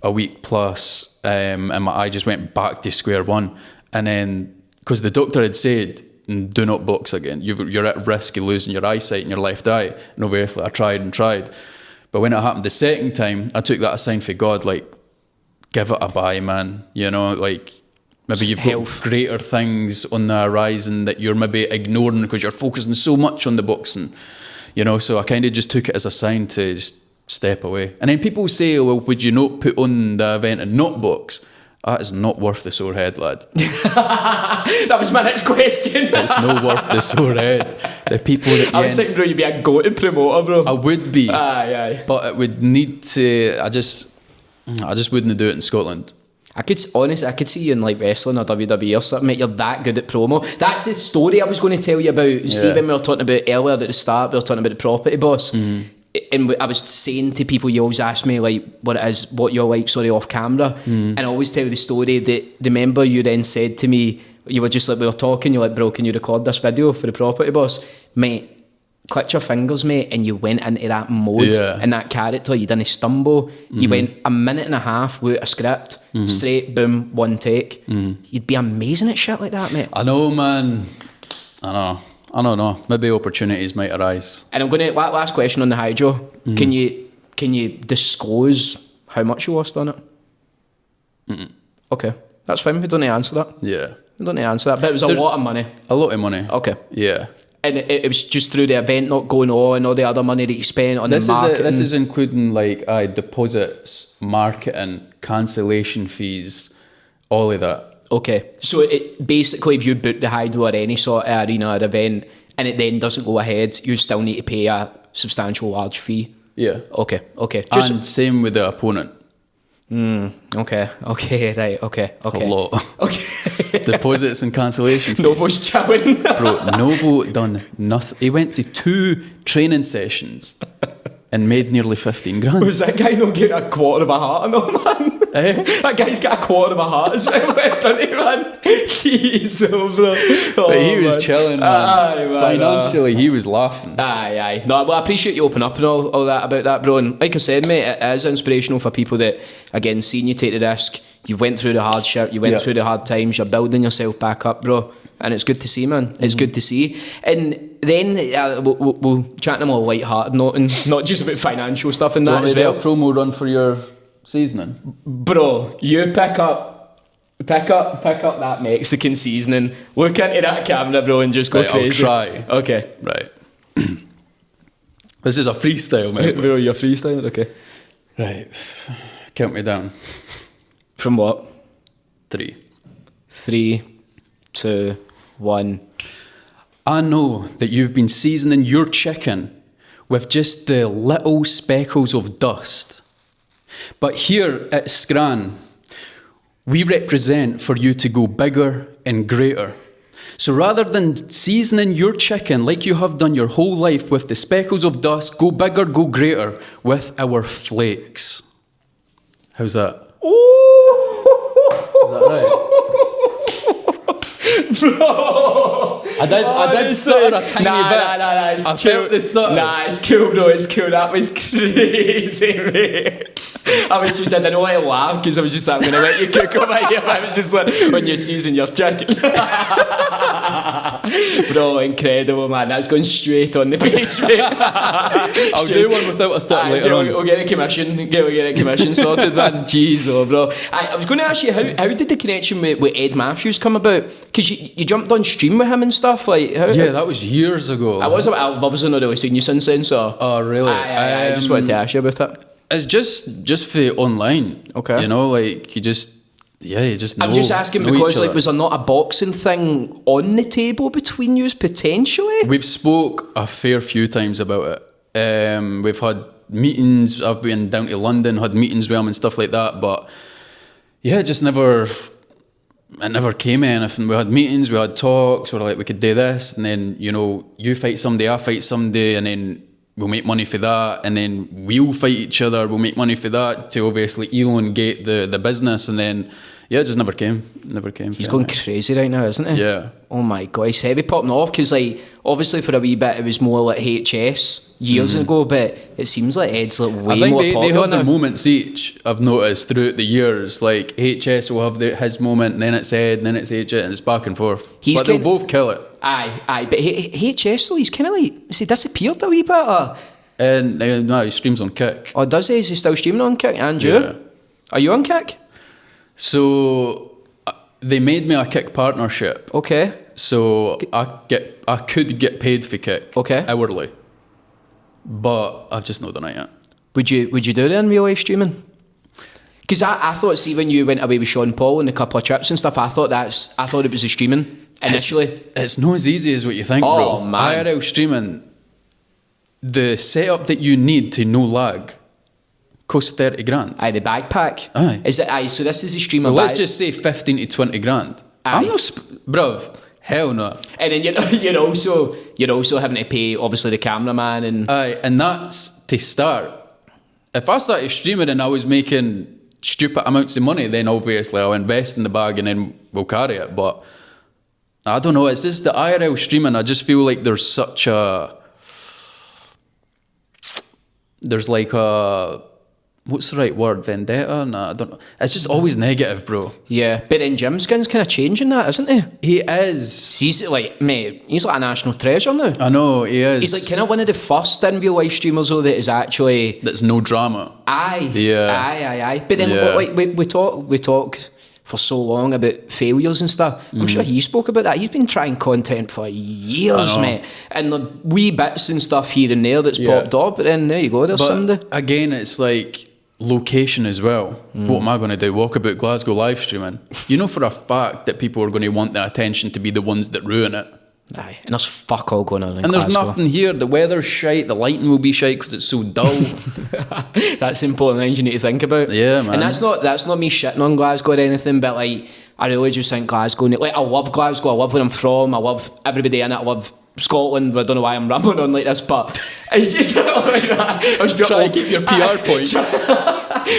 a week plus, and my eye just went back to square one. And then, because the doctor had said, do not box again. You're at risk of losing your eyesight in your left eye. And obviously I tried. But when it happened the second time, I took that as a sign for God, like, give it a bye, man. Like, maybe you've got greater things on the horizon that you're maybe ignoring because you're focusing so much on the boxing. So I kind of just took it as a sign to just step away. And then people say, well, would you not put on the event and not box? That is not worth the sore head, lad. That was my next question. It's not worth the sore head. The people that I was thinking, bro, you'd be a go-to promoter, bro. I would be. Aye. But it would need to. I just wouldn't do it in Scotland. I could see you in like wrestling or WWE or something, mate. You're that good at promo. That's the story I was going to tell you about. You see, when we were talking about earlier at the start, we were talking about the property boss. And I was saying to people, you always ask me like what you're like, off camera. And I always tell the story that, remember you then said to me, you were just like, we were talking, you're like, bro, can you record this video for the property boss? Mate, clicked your fingers, mate, and you went into that mode and that character. You didn't stumble. You went a minute and a half without a script, straight, boom, one take. You'd be amazing at shit like that, mate. I know, man. I don't know. Maybe opportunities might arise. And I'm going to, last question on the hydro. Can you disclose how much you lost on it? Okay. That's fine. We don't need to answer that. Yeah. We don't need to answer that. But it was a lot of money. A lot of money. Okay. Yeah. And it was just through the event not going on, all the other money that you spent on the marketing. This is including like deposits, marketing, cancellation fees, all of that. Okay. So it basically, if you book the hydro or any sort of arena or event and it then doesn't go ahead, you still need to pay a substantial large fee. Yeah. Okay. And same with the opponent. Okay, right, okay. A lot. Okay. Deposits and cancellation fees. Novo's chowing. Bro, Novo done nothing. He went to 2 training sessions and made nearly 15 grand. Was that guy not getting a quarter of a heart or no, man? That guy's got a quarter of a heart as well, doesn't he, man? Jeez, bro. But he was chilling, man. Aye, man. Financially, he was laughing. Aye. No, well, I appreciate you opening up and all that about that, bro. And like I said, mate, it is inspirational for people that, again, seeing you take the risk, you went through the hardship, you went through the hard times, you're building yourself back up, bro. And it's good to see, man. It's good to see. And then we'll chat them all light-hearted note and not just about financial stuff and that as well. A promo run for your seasoning? Bro, you pick up that Mexican seasoning, look into that camera, bro, and just go crazy. I'll try. Okay. Right. This is a freestyle, mate. Bro, you're freestyling? Okay. Right. Count me down. From what? 3. 3, 2, 1. I know that you've been seasoning your chicken with just the little speckles of dust. But here at Scran, we represent for you to go bigger and greater. So rather than seasoning your chicken like you have done your whole life with the speckles of dust, go bigger, go greater with our flakes. How's that? Is that right? Bro, I did stutter a tiny bit. Nah, it's cool. Felt the stutter. Nah, it's cool, bro, it's cool. That was crazy, mate. I was just, I didn't want to laugh because I was just like, I'm going to let you cook over here. I was just like, when you're seasoning your chicken. Bro, incredible, man. That's going straight on the page, mate. I'll do one without a stutter later on. We'll get a commission. We'll get a commission sorted, man. Jeez, bro. I was going to ask you, how did the connection with Ed Matthews come about? Because you jumped on stream with him and stuff. Like, how? Yeah, that was years ago. I've obviously not really seen you since then, so. Oh, really? I just wanted to ask you about it. It's just for online. Okay. You know, like, you just know. I'm just asking because, like, was there not a boxing thing on the table between you potentially? We've spoke a fair few times about it. We've had meetings. I've been down to London, had meetings with him and stuff like that. But yeah, it never came in anything. We had meetings, we had talks. We were like, we could do this, and then, you know, you fight somebody, I fight somebody, and then we'll make money for that, and then we'll fight each other, we'll make money for that to obviously elongate the business, and then it just never came. He's going crazy right now, isn't he? Yeah. Oh my God, he's heavy popping off, because, like, obviously for a wee bit it was more like HS years ago, but it seems like Ed's like way more popular. I think they have their moments each, I've noticed, throughout the years. Like, HS will have his moment, and then it's Ed, and then it's HS, and it's back and forth. But they'll both kill it. Aye, but HS though, he's kind of like, has he disappeared a wee bit? Or? And no, he streams on Kick. Oh, does he? Is he still streaming on Kick? And you? Yeah. Are you on Kick? So they made me a Kick partnership. Okay. So I could get paid for Kick. Okay. Hourly. But I've just not done it yet. Would you do it in real life streaming? Because I thought, see, when you went away with Sean Paul and a couple of trips and stuff, I thought it was the streaming initially. It's not as easy as what you think, bro. Oh, man. IRL streaming, the setup that you need to no lag costs 30 grand. Aye, the backpack. Aye. Is it? Aye, so this is a streamer. Well, let's just say 15 to 20 grand. Aye. I'm not, bruv, hell no. And then you're also having to pay, obviously, the cameraman and. Aye, and that's to start. If I started streaming and I was making stupid amounts of money, then obviously I'll invest in the bag and then we'll carry it. But I don't know, it's just the IRL streaming, I just feel like there's such a there's like a, what's the right word? Vendetta? Nah, I don't know. It's just always negative, bro. Yeah, but then Jim Skin's kind of changing that, isn't he? He is. He's like, mate, he's like a national treasure now. I know, he is. He's like kind of one of the first in real life streamers though that is actually... That's no drama. Aye. Yeah. Aye. But then like we talk for so long about failures and stuff. I'm sure he spoke about that. He's been trying content for years, mate. And the wee bits and stuff here and there that's popped up, but then there you go, there's somebody. Again, it's like location as well. What am I going to do? Walk about Glasgow live streaming? You know for a fact that people are going to want the attention to be the ones that ruin it. Aye, and there's fuck all going on in and Glasgow. There's nothing here. The weather's shite. The lighting will be shite because it's so dull. That's the important thing you need to think about. Yeah, man. And that's not me shitting on Glasgow or anything, but like I really just think Glasgow. Like I love Glasgow. I love where I'm from. I love everybody in it. I love Scotland. I don't know why I'm rambling on like this, but it's just like that. I was trying to keep your PR points.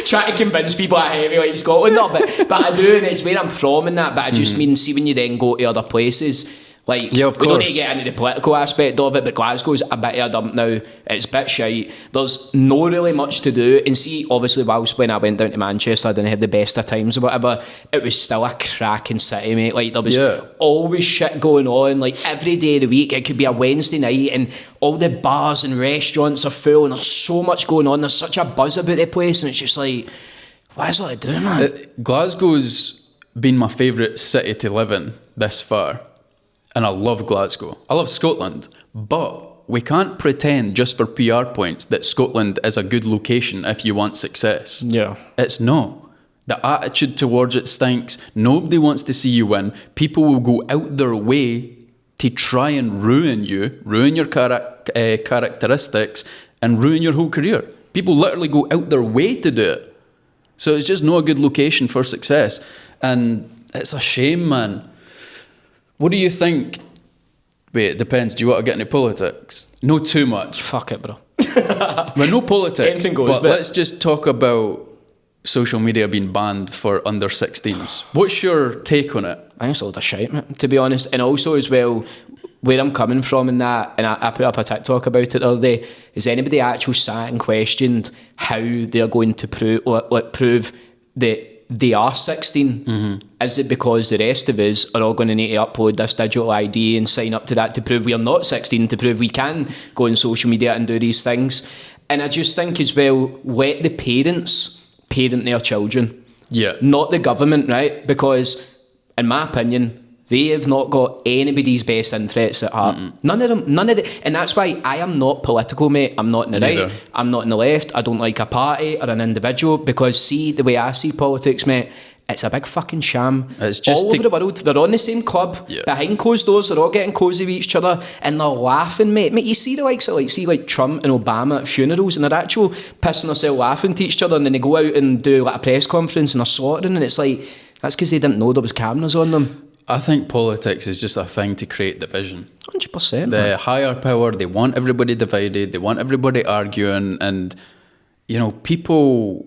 Trying to convince people I hate me like Scotland. No, but I do, and it's where I'm from and that. But I just mean, see when you then go to other places. Like, yeah, of we course. don't need to get into the political aspect of it, but Glasgow's a bit of a dump now. It's a bit shite. There's no really much to do. And see, obviously, whilst when I went down to Manchester, I didn't have the best of times or whatever, it was still a cracking city, mate. Like, there was always shit going on. Like, every day of the week, it could be a Wednesday night, and all the bars and restaurants are full, and there's so much going on. There's such a buzz about the place, and it's just like, what is that doing, man? Glasgow's been my favourite city to live in this far. And I love Glasgow. I love Scotland. But we can't pretend just for PR points that Scotland is a good location if you want success. Yeah. It's not. The attitude towards it stinks. Nobody wants to see you win. People will go out their way to try and ruin you, ruin your characteristics, and ruin your whole career. People literally go out their way to do it. So it's just not a good location for success. And it's a shame, man. What do you think? Wait, it depends. Do you want to get into politics? No, too much. Fuck it, bro. Well, no politics. Anything goes, but let's just talk about social media being banned for under 16s. What's your take on it? I think it's a lot of shite, man, to be honest. And also as well, where I'm coming from in that, and I put up a TikTok about it the other day, is anybody actually sat and questioned how they're going to prove that they are 16? Is it because the rest of us are all going to need to upload this digital ID and sign up to that to prove we are not 16, to prove we can go on social media and do these things? And I just think as well, let the parents parent their children. Yeah. Not the government, right? Because, in my opinion, they have not got anybody's best interests at heart. None of them. And that's why I am not political, mate. I'm not in the right. I'm not in the left. I don't like a party or an individual, because see, the way I see politics, mate, it's a big fucking sham. It's just all over the world. They're on the same club. Behind closed doors, they're all getting cosy with each other, and they're laughing, mate. Mate, you see the likes of like Trump and Obama at funerals, and they're actual pissing themselves laughing to each other, and then they go out and do like a press conference and they're slaughtering, and it's like, that's because they didn't know there was cameras on them. I think politics is just a thing to create division. 100%. The higher power, they want everybody divided, they want everybody arguing, and, you know, people,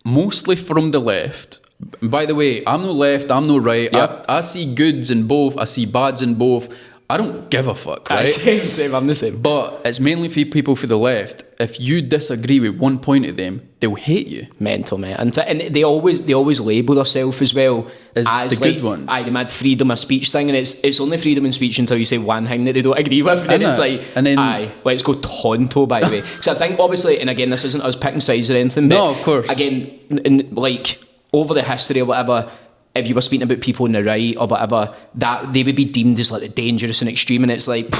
mostly from the left. By the way, I'm no left, I'm no right. Yep. I see goods in both, I see bads in both. I don't give a fuck, right? Same, I'm the same. But it's mainly for people for the left. If you disagree with one point of them, they'll hate you. Mental, mate. And they always label themselves as well as the like, good ones. aye, they mad freedom of speech thing, and it's only freedom of speech until you say one thing that they don't agree with, and then it's like, aye, let's go tonto, by the way. So I think, obviously, and again, this isn't us picking sides or anything, but no, of course. Again, in, like, over the history or whatever, if you were speaking about people on the right or whatever, that they would be deemed as like the dangerous and extreme, and it's like,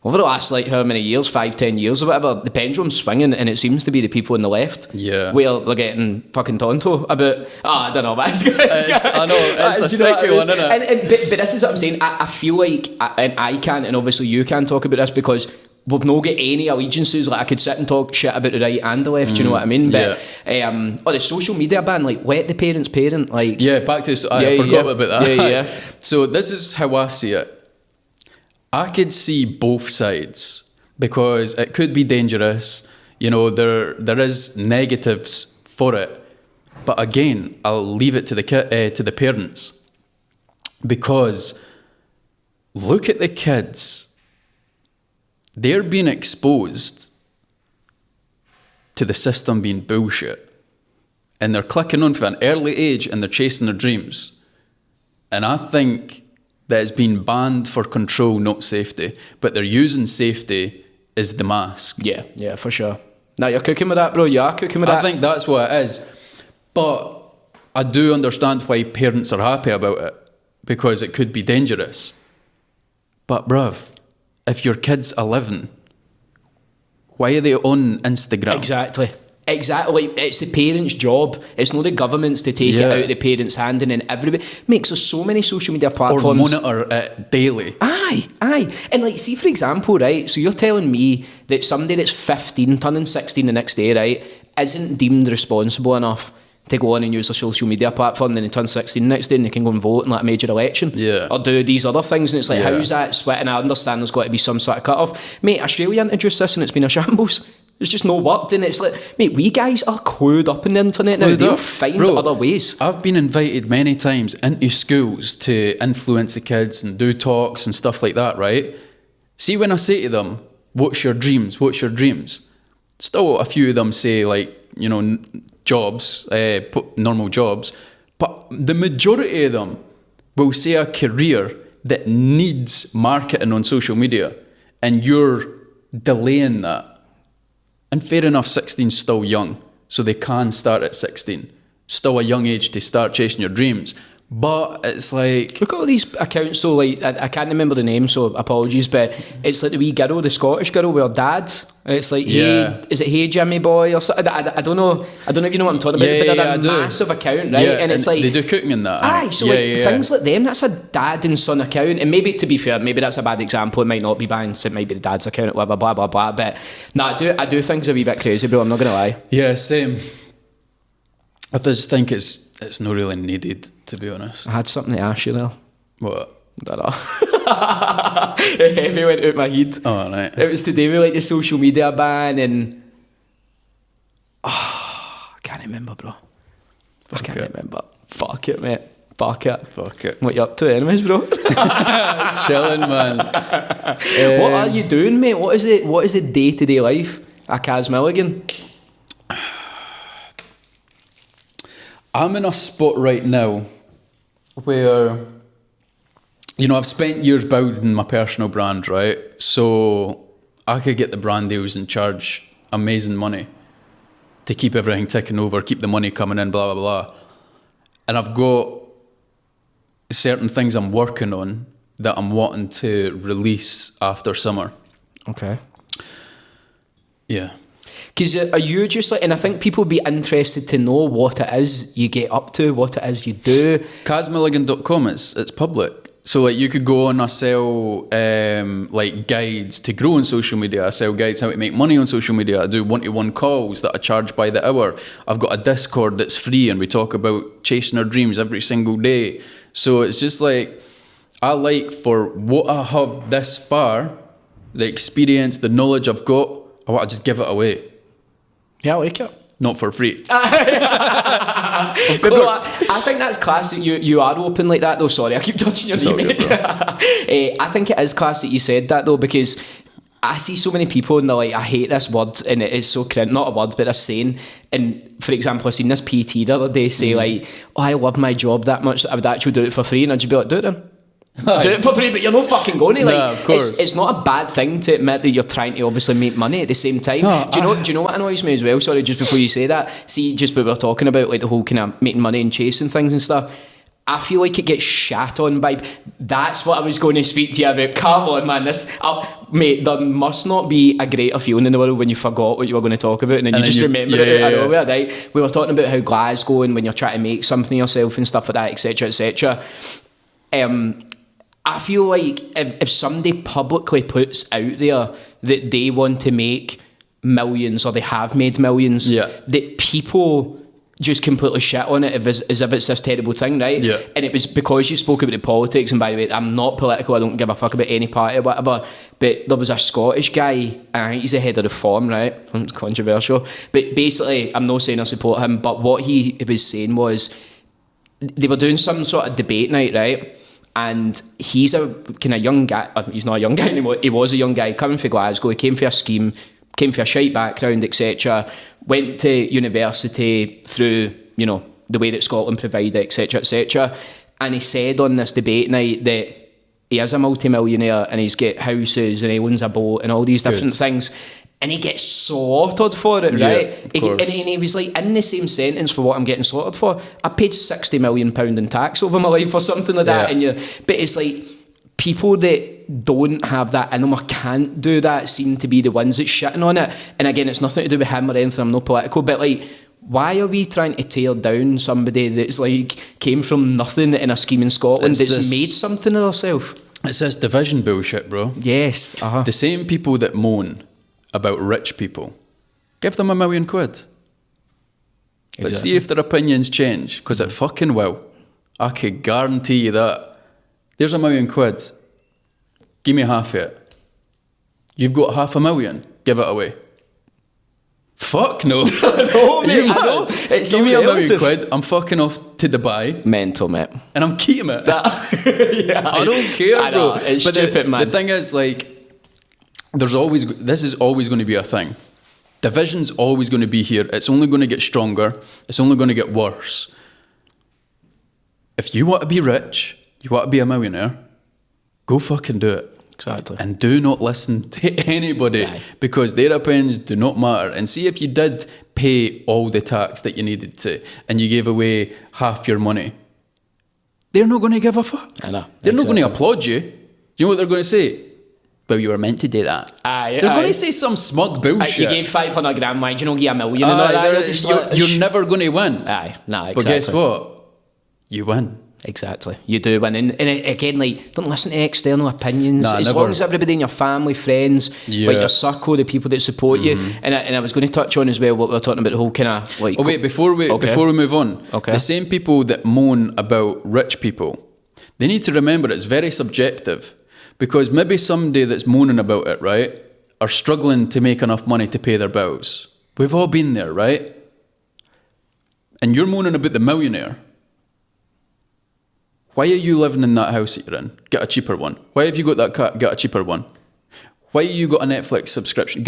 over the last like how many years, 5-10 years or whatever, the pendulum's swinging, and it seems to be the people on the left where they're getting fucking tonto about, I don't know, but I know, it's a sticky one, isn't it? But this is what I'm saying, I feel like, and I can, and obviously you can talk about this, because we've not got any allegiances. Like, I could sit and talk shit about the right and the left, you know what I mean? But or the social media ban, like, let the parents parent, like, back to I forgot about that. Yeah. So this is how I see it. I could see both sides, because it could be dangerous. You know, there is negatives for it, but again, I'll leave it to the parents, because look at the kids. They're being exposed to the system being bullshit. And they're clicking on from an early age and they're chasing their dreams. And I think that it's been banned for control, not safety. But they're using safety as the mask. Yeah, for sure. Now you're cooking with that, bro. You are cooking with that. I think that's what it is. But I do understand why parents are happy about it, because it could be dangerous. But bruv, if your kid's 11, why are they on Instagram? Exactly. It's the parents' job. It's not the government's to take it out of the parents' hand, and then everybody makes us so many social media platforms. Or monitor it daily. Aye. And like, see, for example, right, so you're telling me that somebody that's 15, turning 16 the next day, right, isn't deemed responsible enough to go on and use a social media platform, then they turn 16 the next day and they can go and vote in like a major election. Or do these other things, and it's like, how's that split? And I understand there's got to be some sort of cut-off. Mate, Australia introduced this and it's been a shambles. It's just not worked, and it's like, mate, we guys are clued up in the internet now. They'll find other ways. I've been invited many times into schools to influence the kids and do talks and stuff like that, right? See, when I say to them, what's your dreams? What's your dreams? Still a few of them say, like, you know, jobs, normal jobs. But the majority of them will say a career that needs marketing on social media, and you're delaying that. And fair enough, 16's still young, so they can start at 16. Still a young age to start chasing your dreams. But it's like, look at all these accounts. So like, I can't remember the name, so apologies, but it's like the wee girl, the Scottish girl with her dad, and it's like, hey, is it Hey Jimmy Boy or something? I don't know if you know what I'm talking about, but they're a massive account, right? And it's like, they do cooking in that. Aye, so things like them, that's a dad and son account, and maybe, to be fair, maybe that's a bad example. It might not be banned, it might be the dad's account, blah blah blah blah. But no, I do think it's a wee bit crazy, bro. I'm not gonna lie. Yeah, same. I just think it's not really needed, to be honest. I had something to ask you there. What? I don't know. It heavy went out my head. Oh, right. It was to do with like the social media ban and... I can't remember, bro. I can't remember. Fuck it, mate. Fuck it. What you up to anyways, bro? Chilling, man. What are you doing, mate? What is the day-to-day life at Caz Milligan? I'm in a spot right now where, you know, I've spent years building my personal brand, right? So I could get the brand deals and charge amazing money to keep everything ticking over, keep the money coming in, blah, blah, blah. And I've got certain things I'm working on that I'm wanting to release after summer. Okay. Yeah. Because are you just like, and I think people would be interested to know what it is you get up to, what it is you do. CazMilligan.com, it's public. So like you could go on, I sell like guides to grow on social media. I sell guides how to make money on social media. I do one-to-one calls that I charge by the hour. I've got a Discord that's free and we talk about chasing our dreams every single day. So it's just like, I like, for what I have this far, the experience, the knowledge I've got, I want to just give it away. Yeah, I like it. Not for free. But bro, I think that's class that you are open like that though. Sorry, I keep touching your name, mate. I think it is class that you said that though, because I see so many people and they're like, I hate this word, and it is so cringe, not a word, but a saying. And for example, I seen this PT the other day say like, oh, I love my job that much that I would actually do it for free, and I'd just be like, do it then. Do it for free, but you're not fucking going to. Like, no, of course. It's not a bad thing to admit that you're trying to obviously make money at the same time. Do you know what annoys me as well? Sorry, just before you say that. See, just what we were talking about, like the whole kind of making money and chasing things and stuff. I feel like it gets shat on by... That's what I was going to speak to you about. Come on, man. Mate, there must not be a greater feeling in the world when you forgot what you were going to talk about and then you just remember it out of nowhere, right? We were talking about how Glasgow and when you're trying to make something yourself and stuff like that, etc., etc. I feel like if somebody publicly puts out there that they want to make millions or they have made millions, that people just completely shit on it as if it's this terrible thing, right? Yeah. And it was because you spoke about the politics, and by the way, I'm not political, I don't give a fuck about any party or whatever, but there was a Scottish guy, and I think he's the head of Reform, right? It's controversial. But basically, I'm not saying I support him, but what he was saying was, they were doing some sort of debate night, right? And he's a kind of young guy, he's not a young guy anymore, he was a young guy coming from Glasgow, he came for a scheme, came from a shite background, etc. Went to university through, you know, the way that Scotland provided, etc., etc. And he said on this debate night that he is a multi-millionaire and he's got houses and he owns a boat and all these different things. And he gets slaughtered for it, right? And he was like, in the same sentence for what I'm getting slaughtered for, I paid £60 million in tax over my life or something like that. But it's like, people that don't have that in them or can't do that seem to be the ones that's shitting on it. And again, it's nothing to do with him or anything, I'm not political, but like, why are we trying to tear down somebody that's like came from nothing in a scheme in Scotland that's made something of herself? It's this division bullshit, bro. Yes. The same people that moan about rich people, give them £1 million. Let's see if their opinions change, because it fucking will. I could guarantee you that. There's £1 million. Give me half of it. You've got £500,000. Give it away. Fuck no. No, mate, I know. It's give me £1 million. I'm fucking off to Dubai. Mental, mate. And I'm keeping it. Yeah, I don't care, bro. It's stupid, man. The thing is, like, this is always going to be a thing. Division's always going to be here. It's only going to get stronger. It's only going to get worse. If you want to be rich, you want to be a millionaire, go fucking do it. Exactly. And do not listen to anybody because their opinions do not matter. And see, if you did pay all the tax that you needed to and you gave away half your money, they're not going to give a fuck. I know. They're not going to applaud you. Do you know what they're going to say? Well, you were meant to do that. They're going to say some smug bullshit. You gave 500 grand, why do you not give $1 million? And all that? You're never going to win. Exactly. But guess what? You win. Exactly. You do win. And again, like, don't listen to external opinions. As long as everybody in your family, friends, like your circle, the people that support you. And I was going to touch on as well what we were talking about, the whole kind of like... Oh wait, before we move on, the same people that moan about rich people, they need to remember it's very subjective, because maybe somebody that's moaning about it, right, are struggling to make enough money to pay their bills. We've all been there, right? And you're moaning about the millionaire. Why are you living in that house that you're in? Get a cheaper one. Why have you got that car? Get a cheaper one. Why you got a Netflix subscription?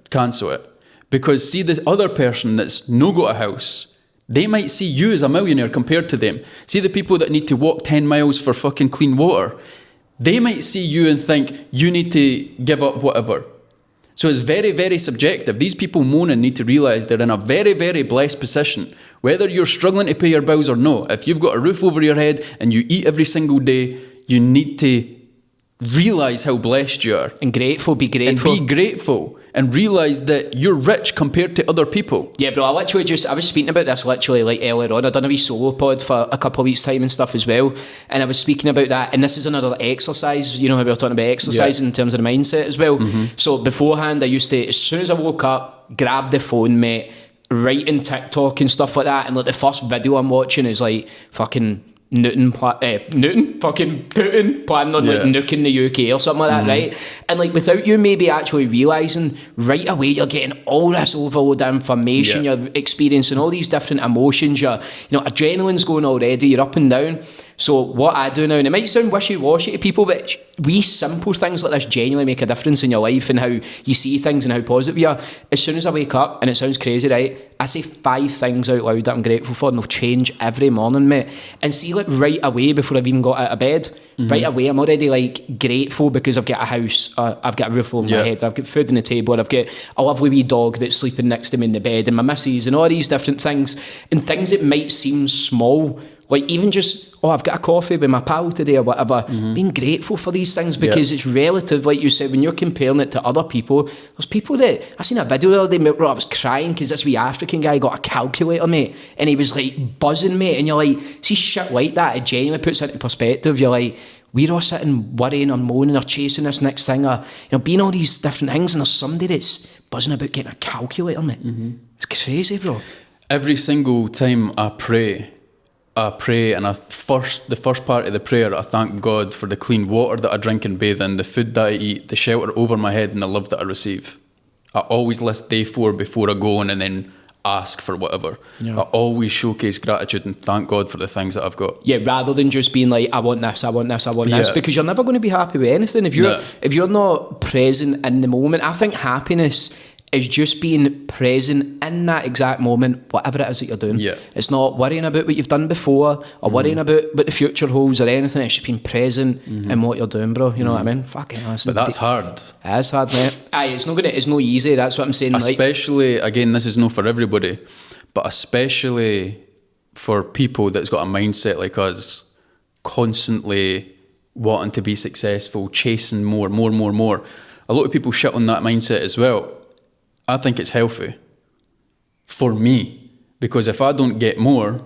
Cancel it. Because see, the other person that's no got a house, they might see you as a millionaire compared to them. See the people that need to walk 10 miles for fucking clean water. They might see you and think you need to give up whatever. So it's very, very subjective. These people moaning need to realise they're in a very, very blessed position. Whether you're struggling to pay your bills or no, if you've got a roof over your head and you eat every single day, you need to realise how blessed you are. And grateful, be grateful. And be grateful. And realise that you're rich compared to other people. Yeah, bro, I was speaking about this literally like earlier on. I've done a wee solo pod for a couple of weeks' time and stuff as well. And I was speaking about that. And this is another exercise. You know how we were talking about exercise in terms of the mindset as well. So beforehand, I used to, as soon as I woke up, grab the phone, mate, writing TikTok and stuff like that. And like the first video I'm watching is like fucking Putin planning on like nuking the UK or something like that, right? And like without you maybe actually realising, right away you're getting all this overload of information, you're experiencing all these different emotions, adrenaline's going already, you're up and down. So what I do now, and it might sound wishy-washy to people, but wee simple things like this genuinely make a difference in your life and how you see things and how positive you are. As soon as I wake up, and it sounds crazy, right, I say 5 things out loud that I'm grateful for, and they'll change every morning, mate. And see, like right away, before I've even got out of bed, right away I'm already like grateful because I've got a house, I've got a roof over my head, I've got food on the table, I've got a lovely wee dog that's sleeping next to me in the bed, and my missus, and all these different things. And things that might seem small, like even just, I've got a coffee with my pal today or whatever, being grateful for these things, because it's relative, like you said, when you're comparing it to other people. There's people that, I seen a video the other day where I was crying because this wee African guy got a calculator, mate, and he was like buzzing, mate, and you're like, see shit like that, it genuinely puts it into perspective. You're like, we're all sitting worrying or moaning or chasing this next thing, or being all these different things, and there's somebody that's buzzing about getting a calculator, mate. It's crazy, bro. Every single time I pray, and the first part of the prayer, I thank God for the clean water that I drink and bathe in, the food that I eat, the shelter over my head, and the love that I receive. I always list day 4 before I go on and then ask for whatever. I always showcase gratitude and thank God for the things that I've got. Yeah, rather than just being like, I want this, I want this, I want this, because you're never going to be happy with anything if you're not present in the moment. I think happiness is just being present in that exact moment, whatever it is that you're doing. Yeah. It's not worrying about what you've done before or worrying about what the future holds or anything. It's just being present in what you're doing, bro. You know what I mean? Fucking hell. But that's hard. It is hard, mate. Aye, it's no easy. That's what I'm saying. Especially, again, this is not for everybody, but especially for people that's got a mindset like us, constantly wanting to be successful, chasing more. A lot of people shit on that mindset as well. I think it's healthy for me, because if I don't get more,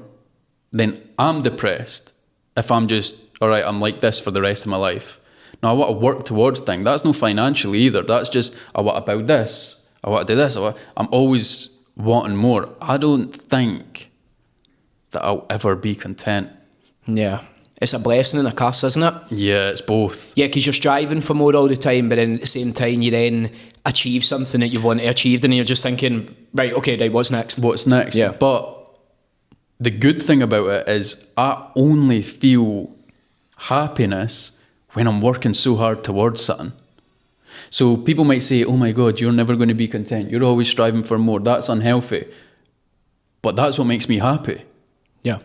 then I'm depressed. If I'm just, all right, I'm like this for the rest of my life. Now, I want to work towards things. That's not financially either. That's just, I want to build this. I want to do this. I'm always wanting more. I don't think that I'll ever be content. Yeah. It's a blessing and a curse, isn't it? Yeah, it's both. Yeah, because you're striving for more all the time, but then at the same time, you then achieve something that you want to achieve, and you're just thinking, right, what's next? What's next? Yeah. But the good thing about it is I only feel happiness when I'm working so hard towards something. So people might say, oh my God, you're never going to be content. You're always striving for more. That's unhealthy. But that's what makes me happy. Yeah.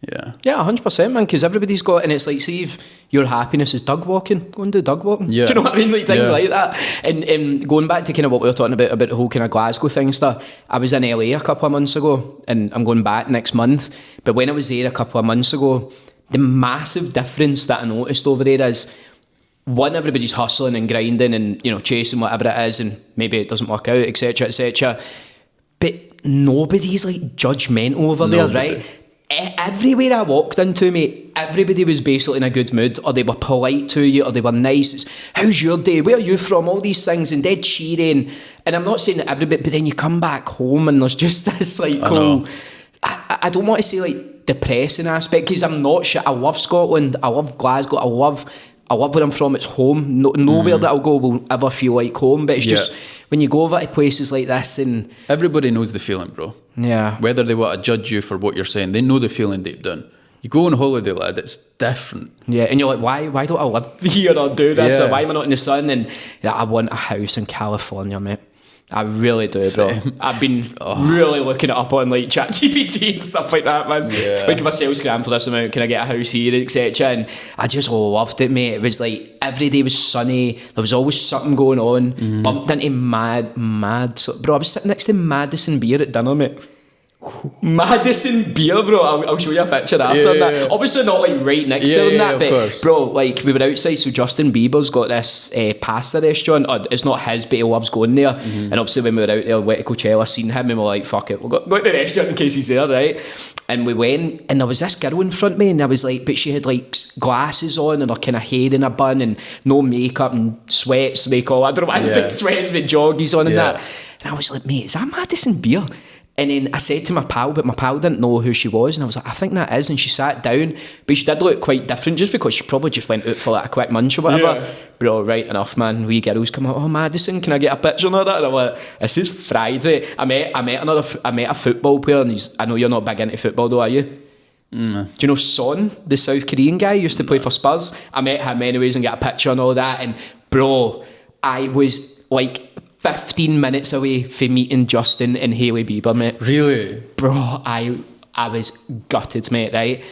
Yeah. Yeah, 100%, man, because everybody's got, and it's like, see if your happiness is dog walking, go and do dog walking. Yeah. Do you know what I mean? Like things like that. And going back to kind of what we were talking about the whole kind of Glasgow thing stuff, I was in LA a couple of months ago, and I'm going back next month. But when I was there a couple of months ago, the massive difference that I noticed over there is, one, everybody's hustling and grinding and, you know, chasing whatever it is, and maybe it doesn't work out, etc., etc. But nobody's like judgmental over there, right? Everywhere I walked into, mate, everybody was basically in a good mood, or they were polite to you, or they were nice. It's, how's your day? Where are you from? All these things, and dead cheering. And I'm not saying that everybody, but then you come back home and there's just this like whole, I don't want to say like depressing aspect, because I'm not shit. I love Scotland. I love Glasgow. I love where I'm from. It's home. Nowhere that I'll go will ever feel like home. But it's just when you go over to places like this, and everybody knows the feeling, bro. Yeah. Whether they want to judge you for what you're saying, they know the feeling deep down. You go on holiday, lad, it's different. Yeah, and you're like, why don't I live here or do this, or why am I not in the sun? And I want a house in California, mate. I really do, bro. I've been really looking it up on like ChatGPT and stuff like that, man. Yeah. Like, if I sales gram for this amount, can I get a house here, etc. And I just loved it, mate. It was like every day was sunny. There was always something going on. Bumped into mad. Bro, I was sitting next to Madison Beer at dinner, mate. Madison Beer, bro. I'll show you a picture after that. Yeah. Obviously not like right next to them, that, but course. Bro, like we were outside, so Justin Bieber's got this pasta restaurant, or it's not his, but he loves going there. And obviously when we were out there, went to Coachella, seen him, and we're like, fuck it, we'll go to the restaurant in case he's there, right? And we went, and there was this girl in front of me, and I was like, but she had like glasses on and her kind of hair in a bun and no makeup and sweats, they call it. I don't know why I said sweats with joggies on and that. And I was like, mate, is that Madison Beer? And then I said to my pal, but my pal didn't know who she was, and I was like, I think that is. And she sat down, but she did look quite different, just because she probably just went out for like a quick munch or whatever. Yeah. Bro, right enough, man. Wee girls come out, oh, Madison, can I get a picture of that? And I'm like, this is Friday. I met a football player, and I know you're not big into football though, are you? Do you know Son, the South Korean guy, used to play for Spurs? I met him anyways and got a picture and all that, and bro, I was like 15 minutes away from meeting Justin and Hailey Bieber, mate. Really? Bro, I was gutted, mate, right?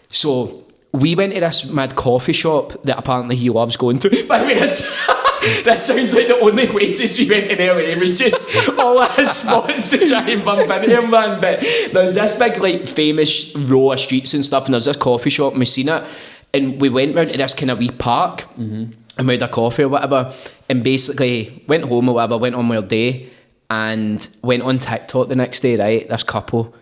So we went to this mad coffee shop that apparently he loves going to. By the way, this sounds like the only places we went in LA. It was just all our spots to try and bump into him, man. But there's this big, like, famous row of streets and stuff, and there's this coffee shop, and we seen it. And we went round to this kind of wee park, and we had a coffee or whatever, and basically went home or whatever, went on our day, and went on TikTok the next day, right, this couple,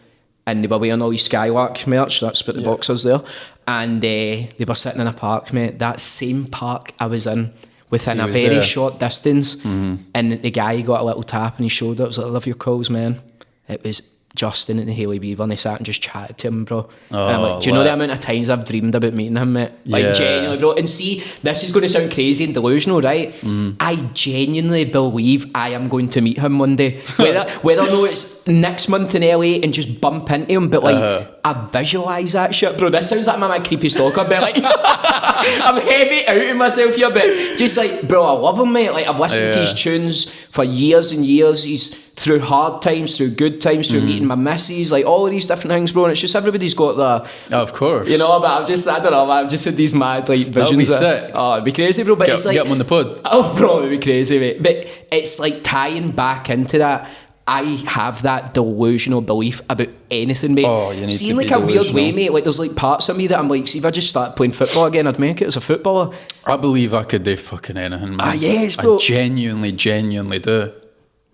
and they were wearing all these Skylark merch, that's what the boxers there, and they were sitting in a park, mate, that same park I was in, within a very short distance, and the guy got a little tap on his shoulder. It was like, I love your calls, man. It was Justin and Hailey Beaver, and they sat and just chatted to him, bro. And I'm like, do you know the amount of times I've dreamed about meeting him, mate? Like, genuinely, bro. And see, this is going to sound crazy and delusional, right? I genuinely believe I am going to meet him one day. Whether or not it's next month in LA and just bump into him, but like, I visualise that shit, bro. This sounds like my creepy stalker, but like, I'm heavy outing myself here, but just like, bro, I love him, mate. Like, I've listened to his tunes for years and years. He's through hard times, through good times, through meeting my missus, like all of these different things, bro. And it's just everybody's got their, of course, you know. But I don't know, man, I've just had these mad like visions. That'll be sick. Oh, it'd be crazy, bro. But it's like, get him on the pod. Oh, bro, it'd be crazy, mate. But it's like tying back into that. I have that delusional belief about anything, mate. Oh, you need see, to like be a weird delusional. way, mate. Like there's like parts of me that I'm like, see, if I just start playing football again, I'd make it as a footballer. I believe I could do fucking anything, man. Yes, bro. I genuinely do.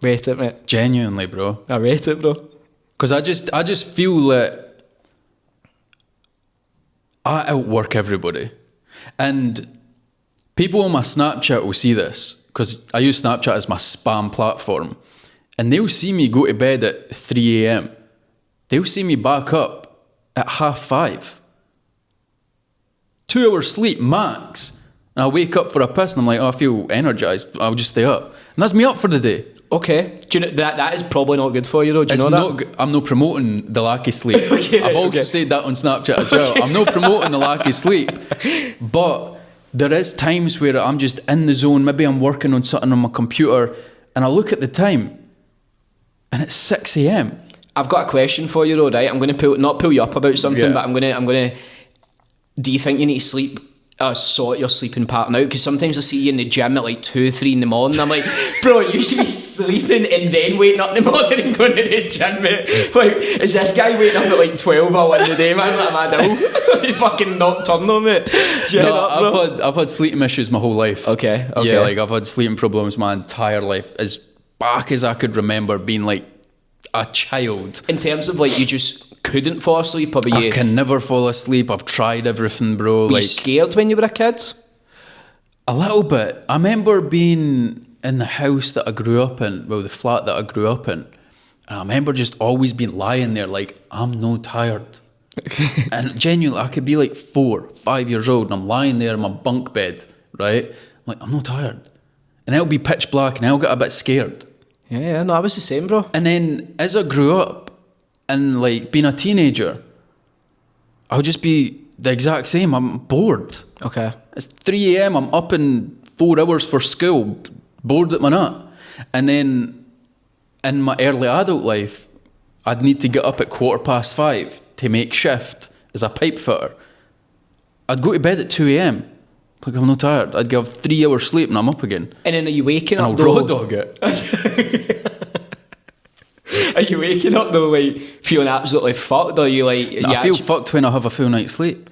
Rate it, mate. Genuinely, bro. I rate it, bro. Because I just feel that I outwork everybody. And people on my Snapchat will see this, because I use Snapchat as my spam platform. And they'll see me go to bed at 3 a.m. They'll see me back up at 5:30. 2 hours sleep max. And I'll wake up for a piss and I'm like, oh, I feel energized. I'll just stay up. And that's me up for the day. Okay. Do you know that is probably not good for you, though? Do you know that? I'm not promoting the lack of sleep. Okay, I've also said that on Snapchat as well. Okay. I'm not promoting the lack of sleep. But there is times where I'm just in the zone. Maybe I'm working on something on my computer and I look at the time and it's 6 a.m. I've got a question for you, though, right? I'm going to not pull you up about something, but I'm going to. Do you think you need to sleep? Sort your sleeping pattern out, because sometimes I see you in the gym at like 2, 3 in the morning. I'm like, bro, you should be sleeping and then waking up in the morning and going to the gym, mate. Like, is this guy waking up at like 12 or 1 in the day, man? Like, mad owl. You fucking nocturnal, mate. I've had sleeping issues my whole life. Okay. Yeah, like I've had sleeping problems my entire life, as back as I could remember being like a child. In terms of like, you just couldn't fall asleep, or I can never fall asleep. I've tried everything, bro. Were you scared when you were a kid? A little bit. I remember being in the house that I grew up in, well, the flat that I grew up in, and I remember just always being lying there like, I'm no tired. And genuinely, I could be like 4, 5 years old, and I'm lying there in my bunk bed, right? I'm like, I'm not tired. And it'll be pitch black, and I'll get a bit scared. Yeah, no, I was the same, bro. And then as I grew up, and like being a teenager, I'll just be the exact same. I'm bored. Okay. It's 3 a.m. I'm up in 4 hours for school, bored at my nut. And then in my early adult life, I'd need to get up at 5:15 to make shift as a pipe fitter. I'd go to bed at 2 a.m. Like, I'm not tired. I'd give 3 hours sleep and I'm up again. And then are you waking up? And I'll raw dog it. Are you waking up though, like feeling absolutely fucked? Or are you like? I feel fucked when I have a full night's sleep.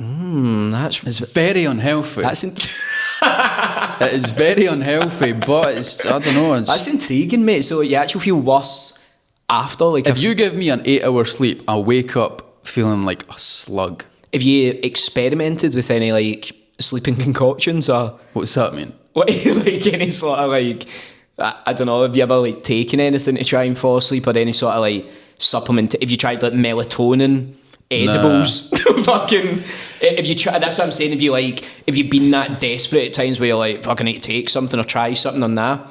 It's very unhealthy. It is very unhealthy, but it's, I don't know. That's intriguing, mate. So you actually feel worse after, like, if you give me an 8 hour sleep, I'll wake up feeling like a slug. Have you experimented with any like sleeping concoctions, or what's that mean? What, like any sort of like, I don't know, have you ever like taken anything to try and fall asleep, or any sort of like supplement? Have you tried like melatonin, edibles? Nah. Fucking, if you try, that's what I'm saying. If you've been that desperate at times where you're like, fucking need to take something or try something on that.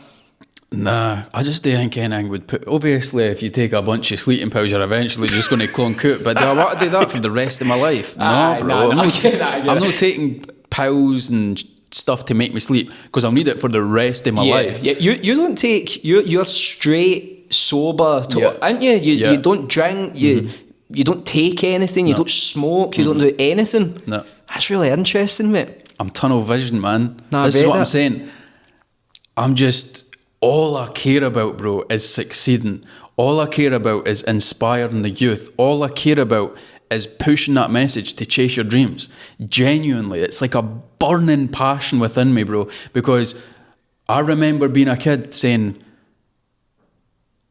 Nah, I just don't think anything would put. Obviously, if you take a bunch of sleeping pills, you're eventually just going to clonk out. But do I want to do that for the rest of my life? No, bro. I'm not taking pills and stuff to make me sleep, because I'll need it for the rest of my life. Yeah, you don't take. You're straight sober, aren't you? You don't drink. You don't take anything. You don't smoke. You don't do anything. No, that's really interesting, mate. I'm tunnel vision, man. This is what I'm saying. I'm just. All I care about, bro, is succeeding. All I care about is inspiring the youth. All I care about is pushing that message to chase your dreams. Genuinely, it's like a burning passion within me, bro. Because I remember being a kid saying,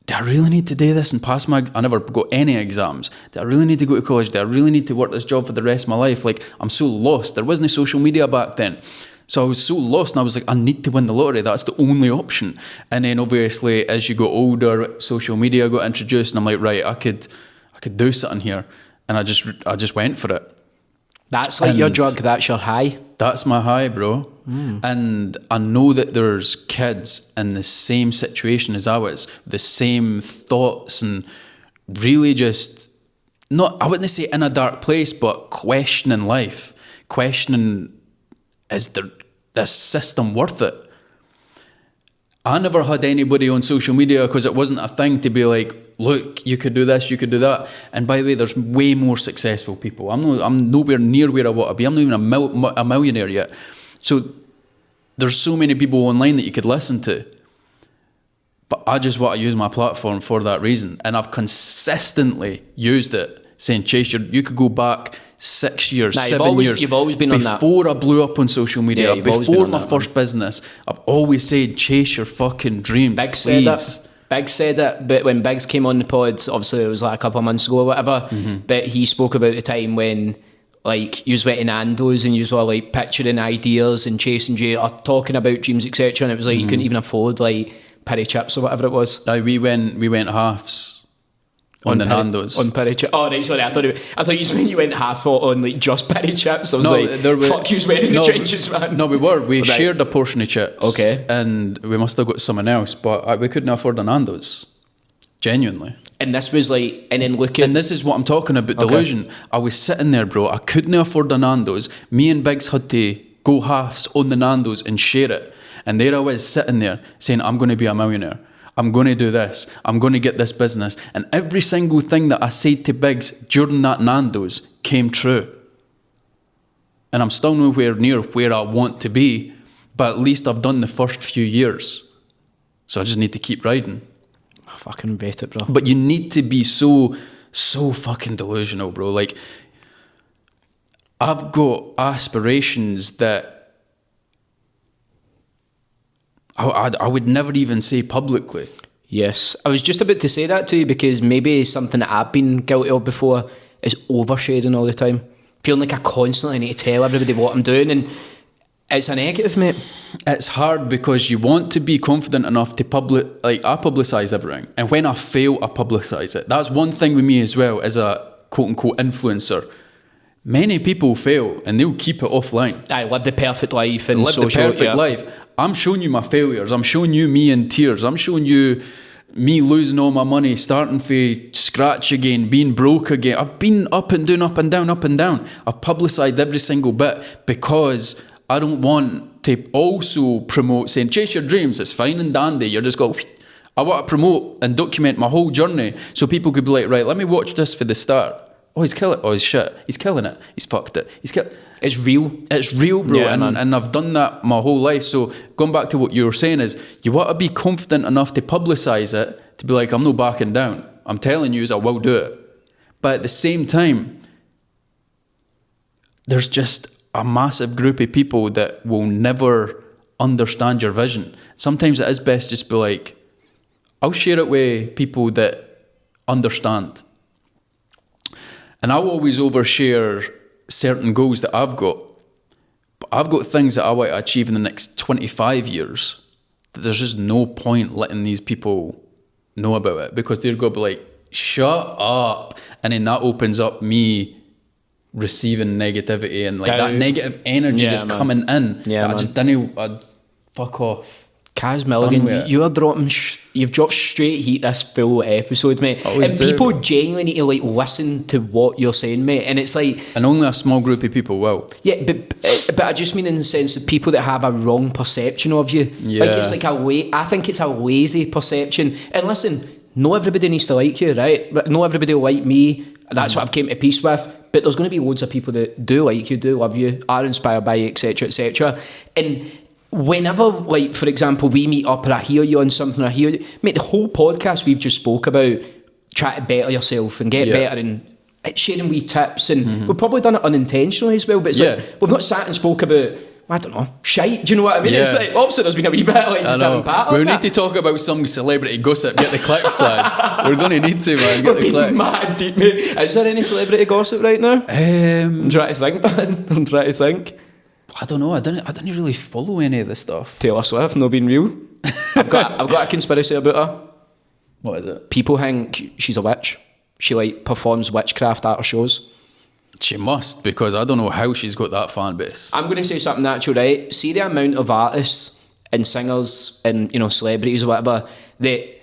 do I really need to do this and pass I never got any exams. Do I really need to go to college? Do I really need to work this job for the rest of my life? Like, I'm so lost. There wasn't social media back then. So I was so lost, and I was like, I need to win the lottery. That's the only option. And then obviously, as you got older, social media got introduced, and I'm like, right, I could do something here. And I just went for it. That's like your drug, that's your high. That's my high, bro. And I know that there's kids in the same situation as I was, the same thoughts, and really just, not, I wouldn't say in a dark place, but questioning life, questioning, is this system worth it? I never had anybody on social media because it wasn't a thing to be like, look, you could do this, you could do that. And by the way, there's way more successful people. I'm nowhere near where I want to be. I'm not even a millionaire yet. So there's so many people online that you could listen to. But I just want to use my platform for that reason. And I've consistently used it, saying, Chase, you could go back 6 years, 7 years. You've always been on that. Before I blew up on social media, before my first business, I've always said, chase your fucking dreams. Biggs said it, but when Biggs came on the pod, obviously it was like a couple of months ago or whatever, but he spoke about the time when, like, you went to Nando's and you were like picturing ideas and chasing or talking about dreams, etc. And it was like you couldn't even afford like peri chips or whatever it was. We went halves. On the Nando's. On peri chips. Oh, right, sorry. I thought you went half on like just peri chips. I was fuck you, wearing the trenches, man. No, we were. We shared a portion of chips. Okay. And we must have got someone else, but we couldn't afford a Nando's. Genuinely. And this was like, and then looking. And this is what I'm talking about, delusion. Okay. I was sitting there, bro. I couldn't afford a Nando's. Me and Biggs had to go halves on the Nando's and share it. And there I was sitting there saying, I'm going to be a millionaire. I'm going to do this. I'm going to get this business. And every single thing that I said to Biggs during that Nando's came true. And I'm still nowhere near where I want to be, but at least I've done the first few years. So I just need to keep riding. I fucking bet it, bro. But you need to be so fucking delusional, bro. Like, I've got aspirations that I would never even say publicly. Yes. I was just about to say that to you because maybe something that I've been guilty of before is oversharing all the time. Feeling like I constantly need to tell everybody what I'm doing, and it's a negative, mate. It's hard because you want to be confident enough to I publicise everything. And when I fail, I publicise it. That's one thing with me as well as a quote-unquote influencer. Many people fail and they'll keep it offline. I live the perfect life and live the perfect life. I'm showing you my failures. I'm showing you me in tears. I'm showing you me losing all my money, starting from scratch again, being broke again. I've been up and down, up and down, up and down. I've publicised every single bit because I don't want to also promote saying, chase your dreams, it's fine and dandy. You're just going, I want to promote and document my whole journey so people could be like, right, let me watch this for the start. Oh, he's killing it. Oh, he's shit. He's killing it. He's fucked it. It's real. It's real, bro. Yeah, and I've done that my whole life. So going back to what you were saying is you want to be confident enough to publicise it, to be like, I'm not backing down. I'm telling you, I will do it. But at the same time, there's just a massive group of people that will never understand your vision. Sometimes it is best just be like, I'll share it with people that understand. And I will always overshare certain goals that I've got. But I've got things that I want to achieve in the next 25 years that there's just no point letting these people know about it because they're going to be like, shut up. And then that opens up me receiving negativity and like that negative energy just coming in. Yeah, I just didn't, fuck off. Caz Milligan, you are dropping, you've dropped straight heat this full episode, mate. And people genuinely need to like listen to what you're saying, mate. And it's like, and only a small group of people will. Yeah, but I just mean in the sense of people that have a wrong perception of you. Yeah. Like it's like I think it's a lazy perception. And listen, not everybody needs to like you, right? But not everybody will like me. That's what I've came to peace with. But there's going to be loads of people that do like you, do love you, are inspired by you, etc., etc. And whenever, like, for example, we meet up and I hear you on something, I hear you, mate, the whole podcast we've just spoke about try to better yourself and get better and sharing wee tips, and we've probably done it unintentionally as well, but it's like, we've not sat and spoke about I don't know, shite. Do you know what I mean? It's like, obviously there's been a wee bit like just impact on we need to talk about some celebrity gossip. Get the clicks, lad. We're going to need to, man. Get the clicks. Mad deep, mate. Is there any celebrity gossip right now? I'm trying to think, man. I'm trying to think. I don't know. I didn't really follow any of the stuff. Taylor Swift, not being real. I've got a conspiracy about her. What is it? People think she's a witch. She like performs witchcraft at her shows. She must, because I don't know how she's got that fan base. I'm going to say something natural, right? See the amount of artists and singers and, you know, celebrities or whatever that,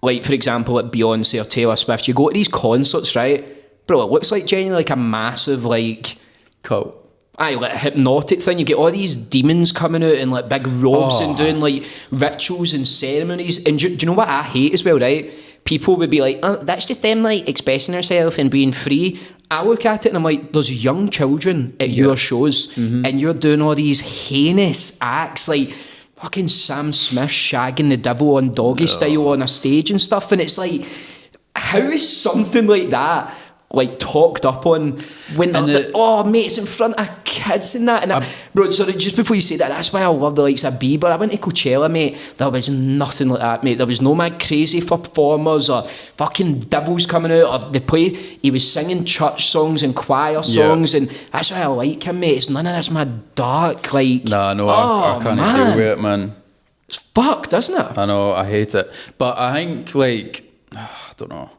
like, for example, like Beyonce or Taylor Swift, you go to these concerts, right? Bro, it looks like genuinely like a massive, like... cult. Aye, like a hypnotic thing. You get all these demons coming out in, like, big robes and doing, like, rituals and ceremonies. And do you know what I hate as well, right? People would be like, oh, that's just them, like, expressing herself and being free. I look at it and I'm like, there's young children at your shows and you're doing all these heinous acts like fucking Sam Smith shagging the devil on Doggy Style on a stage and stuff, and it's like, how is something like that like talked up on when oh mate, it's in front of kids and that, and bro, sorry, just before you say that, that's why I love the likes of Bieber. I went to Coachella, mate, there was nothing like that, mate. There was no mad crazy performers or fucking devils coming out of the play. He was singing church songs and choir songs, and that's why I like him, mate. It's none of this mad dark, like, I can't deal with it, man. It's fucked, isn't it? I know, I hate it, but I think, like, I don't know,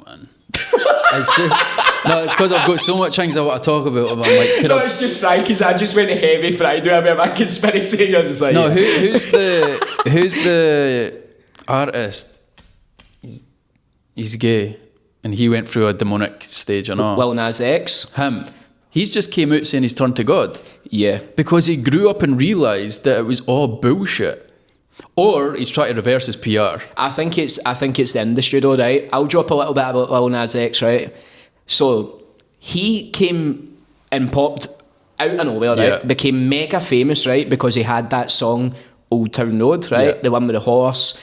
man. It's just it's because I've got so much things I want to talk about. I'm like, it's just right because I just went to heavy Friday. I mean, my conspiracy, and you're just like, no. Who's the artist? He's gay, and he went through a demonic stage. I know. Lil Nas X. Him. He's just came out saying he's turned to God. Yeah. Because he grew up and realised that it was all bullshit. Or he's trying to reverse his PR. I think it's the industry though, right? I'll drop a little bit about Lil Nas X, right? So he came and popped out of nowhere, right? Yeah. Became mega famous, right? Because he had that song Old Town Road, right? Yeah. The one with the horse.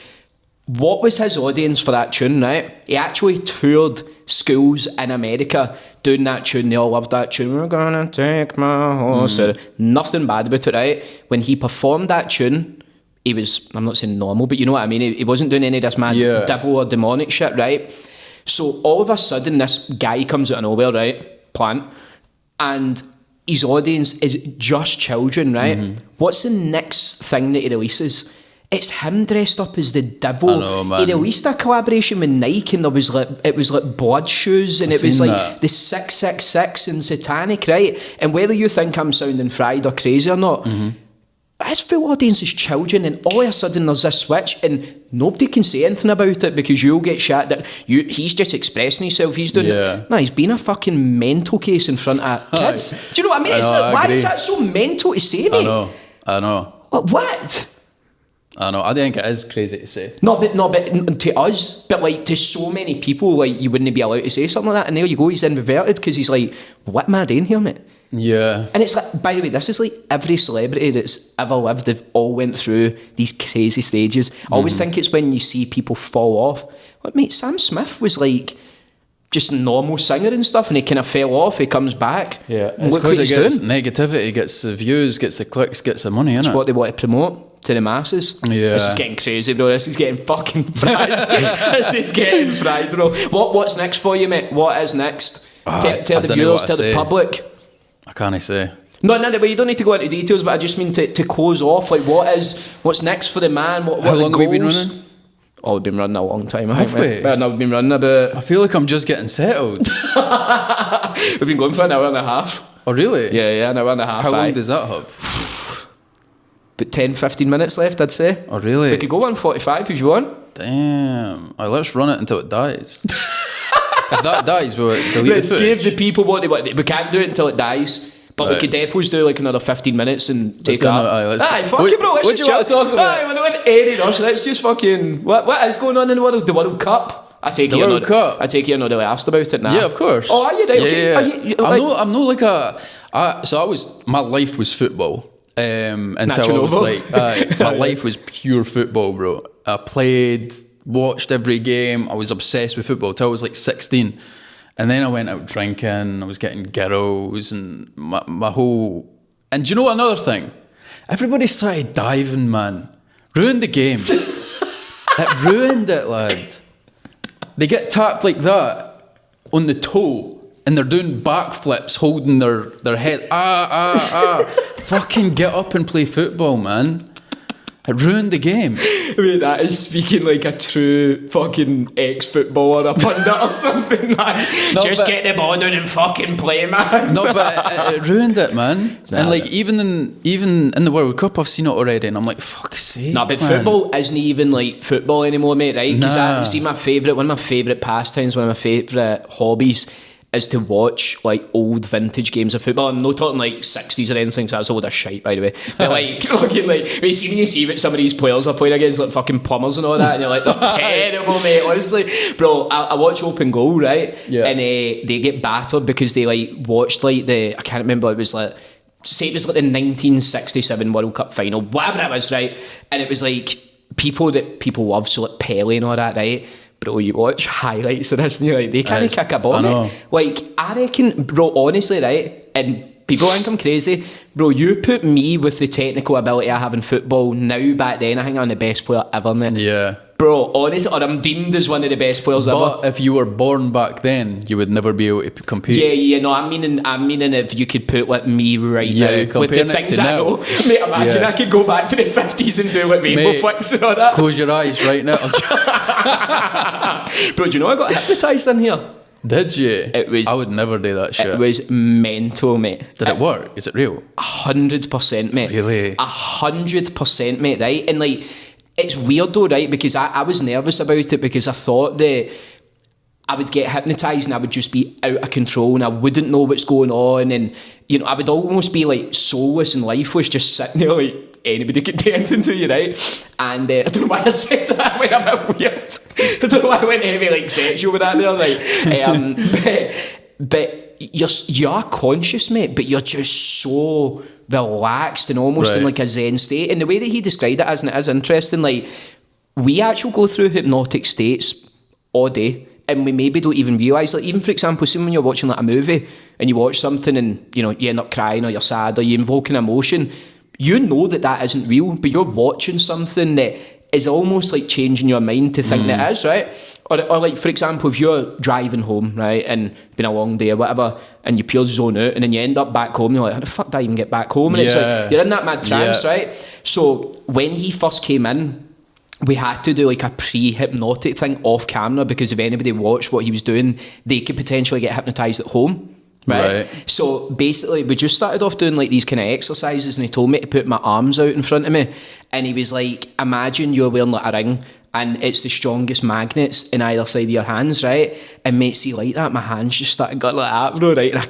What was his audience for that tune, right? He actually toured schools in America doing that tune. They all loved that tune. We're gonna take my horse. Nothing bad about it, right? When he performed that tune, he was, I'm not saying normal, but you know what I mean? He wasn't doing any of this mad devil or demonic shit, right? So all of a sudden, this guy comes out of nowhere, right? Plant. And his audience is just children, right? What's the next thing that he releases? It's him dressed up as the devil. I know, man. He released a collaboration with Nike, and it was like blood shoes, and it was like that. The 666 and satanic, right? And whether you think I'm sounding fried or crazy or not, his full audience is children, and all of a sudden there's this switch, and nobody can say anything about it because you'll get shot that he's just expressing himself. He's doing no, he's been a fucking mental case in front of kids. Do you know what I mean? Why is that so mental to say, mate? I know. What? I know. I think it is crazy to say. No, but to us, but like to so many people, like you wouldn't be allowed to say something like that. And there you go, he's then reverted because he's like, what am I doing here, mate? Yeah. And it's like, by the way, this is like every celebrity that's ever lived, they've all went through these crazy stages. I always think it's when you see people fall off. Like, mate, Sam Smith was like just a normal singer and stuff, and he kind of fell off, he comes back. Yeah, it's because he gets negativity, gets the views, gets the clicks, gets the money, innit? That's what they want to promote to the masses. Yeah. This is getting crazy, bro. This is getting fucking fried. This is getting fried, bro. What's next for you, mate? What is next? Tell the viewers, tell the public. I can't say. No, but you don't need to go into details, but I just mean to close off, like what's next for the man? What How long have we been running? Oh, we've been running a long time. Have we? Well, no, we've been running about... I feel like I'm just getting settled. We've been going for an hour and a half. Oh, really? Yeah, an hour and a half. How long does that have? About 10-15 minutes left, I'd say. Oh, really? We could go 1:45 if you want. Damn. Let's run it until it dies. If that dies, we'll delete Let's the footage. give the people what they want. We can't do it until it dies. But we could definitely do like another 15 minutes and take it up. Fuck it, bro. What do you want to talk about? Aye, we're not any rush. Let's just fucking... What is going on in the world? The World Cup? I take it you're not really asked about it now. Yeah, of course. Oh, are you? Right? Okay. Yeah. I'm not like a... So my life was football. Until I was like... my life was pure football, bro. I played, watched every game. I was obsessed with football until I was like 16. And then I went out drinking, I was getting girls and my whole... And do you know another thing? Everybody started diving, man. Ruined the game. It ruined it, lad. They get tapped like that on the toe and they're doing backflips holding their head. Fucking get up and play football, man. It ruined the game. I mean, that is speaking like a true fucking ex-footballer, a pundit or something, man. Just get the ball down and fucking play, man. No, but it ruined it, man. And like even in the World Cup, I've seen it already, and I'm like, fuck's sake. Nah, but football isn't even like football anymore, mate. Right? Because one of my favourite pastimes, one of my favourite hobbies, is to watch like old vintage games of football. I'm not talking like 60s or anything, so that's a load of shite, by the way. But like fucking like when you see what some of these players are playing against, like fucking plumbers and all that, and you're like, they're terrible, mate. Honestly, bro, I watch Open Goal, right? Yeah. And they get battered because they like watched like I can't remember, it was like, say it was like the 1967 World Cup final, whatever it was, right? And it was like people that people love, so like Pele and all that, right? Bro, you watch highlights of this and you're like, they can't kick a ball, mate. Like, I reckon, bro, honestly, right, and people think I'm crazy, bro, you put me with the technical ability I have in football now, back then, I think I'm the best player ever, mate. Yeah. Bro, honestly, or I'm deemed as one of the best players ever. But if you were born back then, you would never be able to compete. Yeah, no, I'm meaning if you could put like me right now with the things I know. Mate, imagine I could go back to the 50s and do like rainbow flicks and all that. Close your eyes right now. Bro, do you know I got hypnotised in here? Did you? I would never do that shit. It was mental, mate. Did it work? Is it real? 100%, mate. Really? 100%, mate, right? And like, it's weird though, right? Because I was nervous about it because I thought that I would get hypnotised and I would just be out of control and I wouldn't know what's going on, and you know, I would almost be like soulless and lifeless, just sitting there like anybody could do anything to you, right? And I don't know why I said that, I went a bit weird. I don't know why I went heavy like sexual with that there, like, but you're conscious, mate, but you're just so relaxed and almost in like a zen state. And the way that he described it as, and it is interesting, like, we actually go through hypnotic states all day and we maybe don't even realise, like, even for example, see when you're watching like a movie and you watch something and you know you end up crying or you're sad or you invoke an emotion, you know that isn't real, but you're watching something that is almost like changing your mind to think that it is, right? Or like, for example, if you're driving home, right, and been a long day or whatever, and you pure zone out, and then you end up back home, you're like, how the fuck did I even get back home? And it's like, you're in that mad trance, right? So when he first came in, we had to do like a pre-hypnotic thing off camera, because if anybody watched what he was doing, they could potentially get hypnotised at home. Right. So basically we just started off doing like these kind of exercises, and he told me to put my arms out in front of me, and he was like, imagine you're wearing like a ring and it's the strongest magnets in either side of your hands, right? And mate, see like that, my hands just started going like that, bro, right? And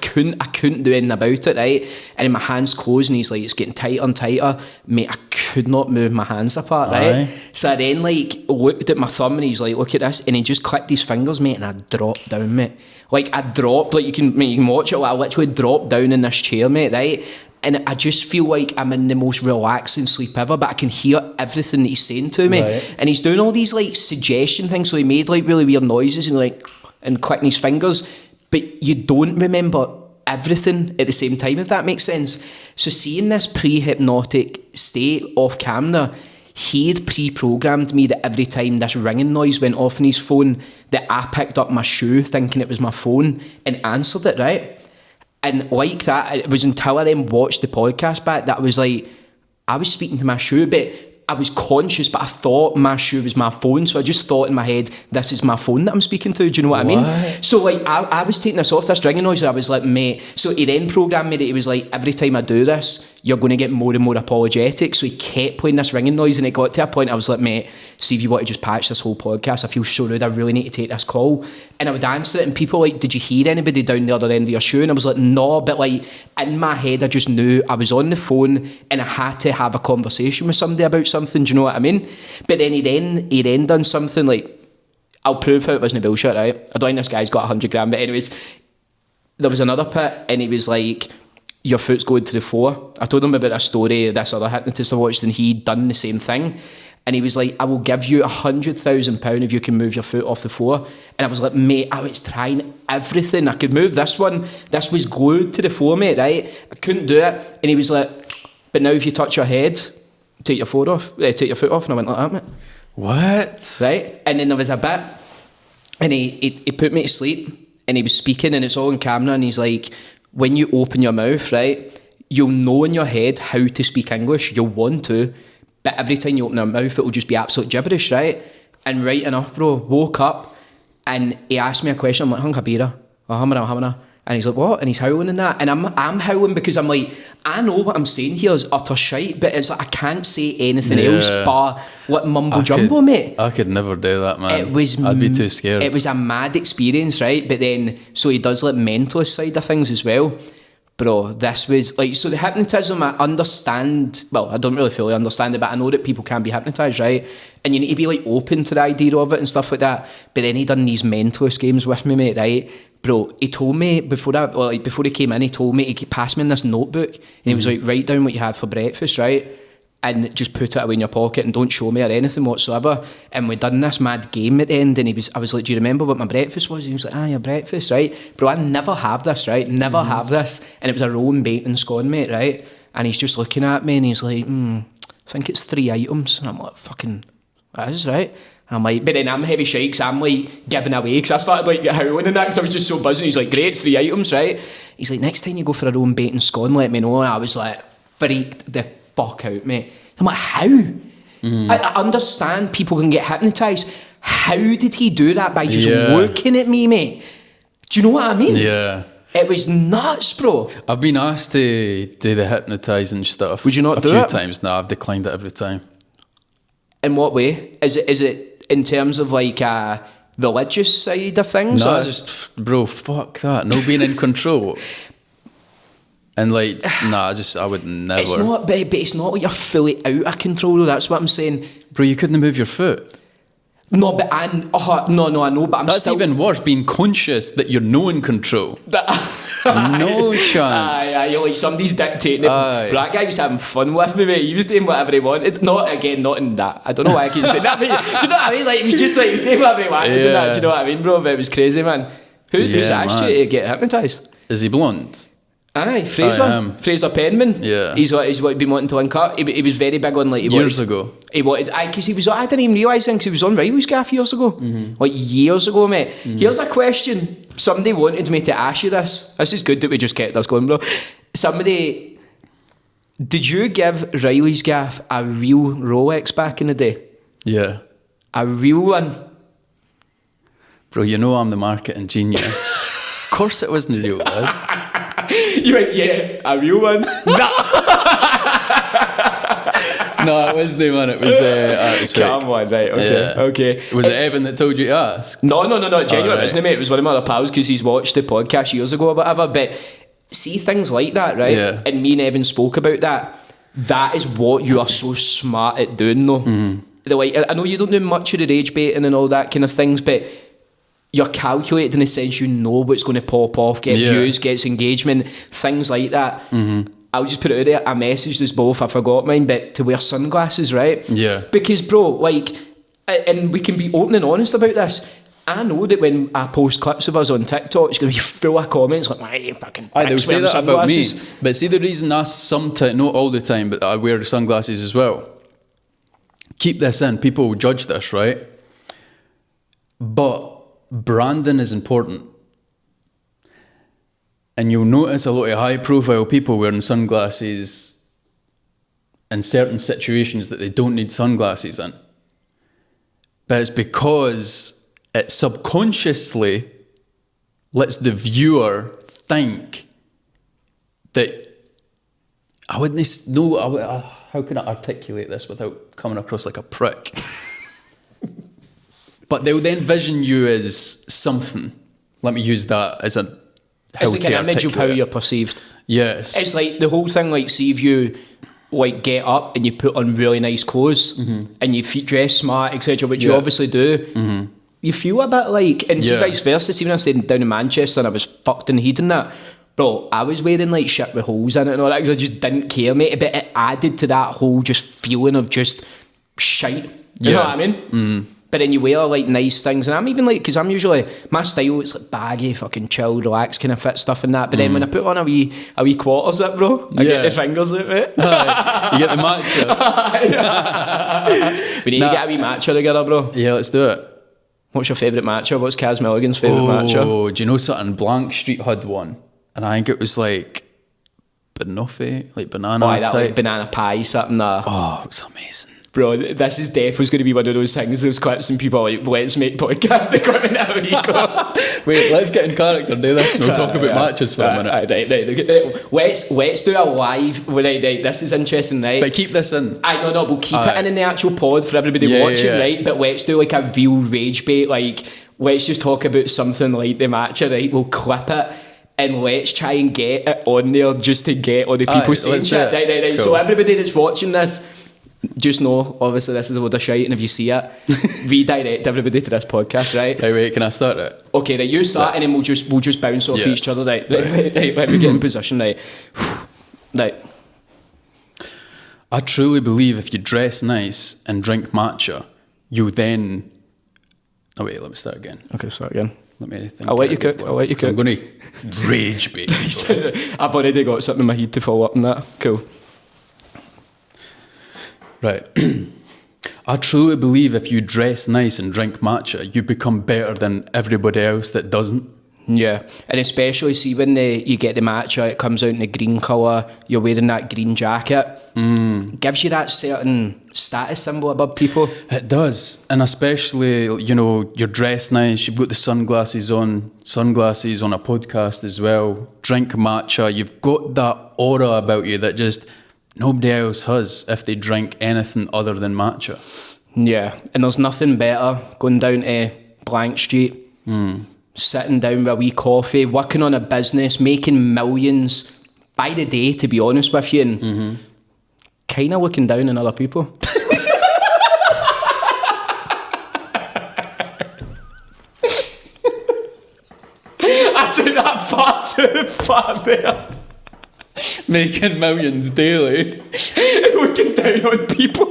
I couldn't do anything about it, right? And then my hands closed and he's like, it's getting tighter and tighter. Mate, I could not move my hands apart, right? So I then like looked at my thumb and he's like, look at this, and he just clicked his fingers, mate, and I dropped down, mate. Like I dropped, like you can watch it, like I literally dropped down in this chair, mate, right? And I just feel like I'm in the most relaxing sleep ever, but I can hear everything that he's saying to me. And he's doing all these like suggestion things, so he made like really weird noises and clicking his fingers, but you don't remember everything at the same time, if that makes sense. So seeing this pre-hypnotic state off camera, he had pre-programmed me that every time this ringing noise went off on his phone, that I picked up my shoe thinking it was my phone and answered it, right? And like that, it was until I then watched the podcast back that I was like, I was speaking to my shoe, but I was conscious, but I thought my shoe was my phone, so I just thought in my head, this is my phone that I'm speaking to, do you know what I mean? So like, I was taking this off, this ringing noise, and I was like, mate, so he then programmed me that he was like, every time I do this, you're going to get more and more apologetic, so he kept playing this ringing noise, and it got to a point I was like, mate, see if you want to just patch this whole podcast, I feel so rude, I really need to take this call. And I would answer it, and people were like, did you hear anybody down the other end of your shoe? And I was like, no, but like, in my head, I just knew I was on the phone, and I had to have a conversation with somebody about something, do you know what I mean? But then he then done something like, I'll prove how it wasn't bullshit, right? I don't think this guy's got 100 grand, but anyways, there was another pit, and he was like, your foot's going to the floor. I told him about a story of this other hypnotist I watched, and he'd done the same thing. And he was like, I will give you £100,000 if you can move your foot off the floor. And I was like, mate, I was trying everything. I could move this one. This was glued to the floor, mate, right? I couldn't do it. And he was like, but now if you touch your head, take your foot off. And I went like that, mate. What? Right? And then there was a bit, and he put me to sleep, and he was speaking, and it's all on camera, and he's like, when you open your mouth, right, you'll know in your head how to speak English. You'll want to. But every time you open your mouth, it'll just be absolute gibberish, right? And right enough, bro, woke up and he asked me a question. I'm like, hung kabira, hamana. And he's like, what? And he's howling in that. And I'm howling because I'm like, I know what I'm saying here is utter shite, but it's like I can't say anything else but what mumbo jumbo, mate. I could never do that, man. I'd be too scared. It was a mad experience, right? But then, so he does like mentalist side of things as well. Bro, this was like, so the hypnotism, I understand, well, I don't really fully understand it, but I know that people can be hypnotised, right? And you need to be like open to the idea of it and stuff like that. But then he done these mentalist games with me, mate, right? Bro, he told me before he came in, he told me, he passed me in this notebook, and he was like, write down what you had for breakfast, right? And just put it away in your pocket and don't show me or anything whatsoever. And we done this mad game at the end, and I was like, do you remember what my breakfast was? And he was like, your breakfast, right? Bro, I never have this, right? Never have this. And it was a roll and bacon scone, mate, right? And he's just looking at me and he's like, I think it's 3 items. And I'm like, fucking, that is, right? And I'm like, but then I'm heavy shakes, I'm like giving away, because I started like howling and that, because I was just so buzzing. He's like, great, it's 3 items, right? He's like, next time you go for a roll and bacon scone, let me know. And I was like, freaked the fuck out, mate. I'm like, how? I understand people can get hypnotised. How did he do that by just looking at me, mate? Do you know what I mean? Yeah. It was nuts, bro. I've been asked to do the hypnotising stuff. Would you not do it? A few times. No, I've declined it every time. In what way? Is it in terms of like a religious side of things? No, just, bro, fuck that. No being in control. And like, I would never. It's not, but it's not like you're fully out of control, though. That's what I'm saying. Bro, you couldn't move your foot. No, but I know, but I'm That's still... even worse, being conscious that you're no in control. No chance. You're like, somebody's dictating it. Black guy was having fun with me, mate. He was doing whatever he wanted. Not in that. I don't know why I keep saying that, but do you know what I mean? Like, he was just like, he was doing whatever he wanted. Yeah. Do you know what I mean, bro? But it was crazy, man. Who's asked you to get hypnotised? Is he blonde? Aye, Fraser Penman. Yeah, he's what been wanting to link up. He was very big on like years ago. He wanted, because he was. I didn't even realise because he was on Riley's gaff years ago. Like years ago, mate. Here's a question. Somebody wanted me to ask you this. This is good that we just kept this going, bro. Did you give Riley's gaff a real Rolex back in the day? Yeah, a real one. Bro, you know I'm the marketing genius. Of course it wasn't real, lad. You went, yeah, a real one. No, it wasn't, man. It was Come on, right, okay. Was it Evan that told you to ask? No, genuine, right. Isn't it, mate? It was one of my other pals, because he's watched the podcast years ago or whatever. But see things like that, right? Yeah. And me and Evan spoke about that. That is what you are so smart at doing, though. Like, I know you don't do much of the rage baiting and all that kind of things, but you're calculated in the sense you know what's going to pop off, get views, gets engagement, things like that. I'll just put it out there, I messaged us both, I forgot mine, but to wear sunglasses, right? Yeah. Because, bro, like, and we can be open and honest about this, I know that when I post clips of us on TikTok, it's going to be full of comments like, why are you fucking they'll say that sunglasses? About me. But see, the reason I sometimes, not all the time, but I wear sunglasses as well. Keep this in, people will judge this, right? But branding is important. And you'll notice a lot of high profile people wearing sunglasses in certain situations that they don't need sunglasses in. But it's because it subconsciously lets the viewer think that I wouldn't know, how can I articulate this without coming across like a prick? But they'll then vision you as something. Let me use that as a... It's like an image of how you're perceived. Yes. It's like the whole thing, like, see if you like get up and you put on really nice clothes and you dress smart, etc., which you obviously do, you feel a bit like, and see vice versa. See, when I stayed down in Manchester and I was fucked in the heat and that, bro, I was wearing like shit with holes in it and all that because I just didn't care, mate. But it added to that whole just feeling of just shite. You know what I mean? But then you wear like nice things, and I'm even like, because I'm usually, my style, it's like baggy, fucking chill, relaxed kind of fit stuff and that. But then when I put on a wee quarter zip, bro, I get the fingers out, mate. You get the matcha. We need to get a wee matcha together, bro. Yeah, let's do it. What's your favourite matcha? What's Caz Milligan's favourite matcha? Oh, do you know something? Blank Street had one, and I think it was like banoffee, like banana that type. like banana pie, something there. Oh, it's amazing. Bro, this is definitely going to be one of those things. Those clips and people are like, let's make podcast equipment now. Wait, let's get in character, do this, and we'll talk about matches for a minute. Right. Let's do a live. Right, this is interesting, right? But keep this in. No, we'll keep it in the actual pod for everybody watching, right? But let's do like a real rage bait. Like, let's just talk about something like the match, right? We'll clip it. And let's try and get it on there just to get all the people saying shit. Right. Cool. So everybody that's watching this, just know, obviously this is a load of shite, and if you see it, redirect everybody to this podcast, right? Hey, wait, can I start it? Okay, right, you start, and then we'll just bounce off each other, right? Right, let me get in position, right? Right. I truly believe if you dress nice and drink matcha, you then... Oh wait, let me start again. Okay, start again. Let me think. I'll let you cook. I'm going to rage bait. I've already got something in my head to follow up on that. Cool. Right. I truly believe if you dress nice and drink matcha, you become better than everybody else that doesn't. Yeah, and especially see when you get the matcha, it comes out in the green colour, you're wearing that green jacket, gives you that certain status symbol above people. It does, and especially, you know, you're dressed nice, you've got the sunglasses on a podcast as well, drink matcha, you've got that aura about you that just nobody else has if they drink anything other than matcha. Yeah, and there's nothing better going down to Blank Street, sitting down with a wee coffee, working on a business, making millions by the day, to be honest with you, and kind of looking down on other people. I took that far too far there. Making millions daily. Looking down on people.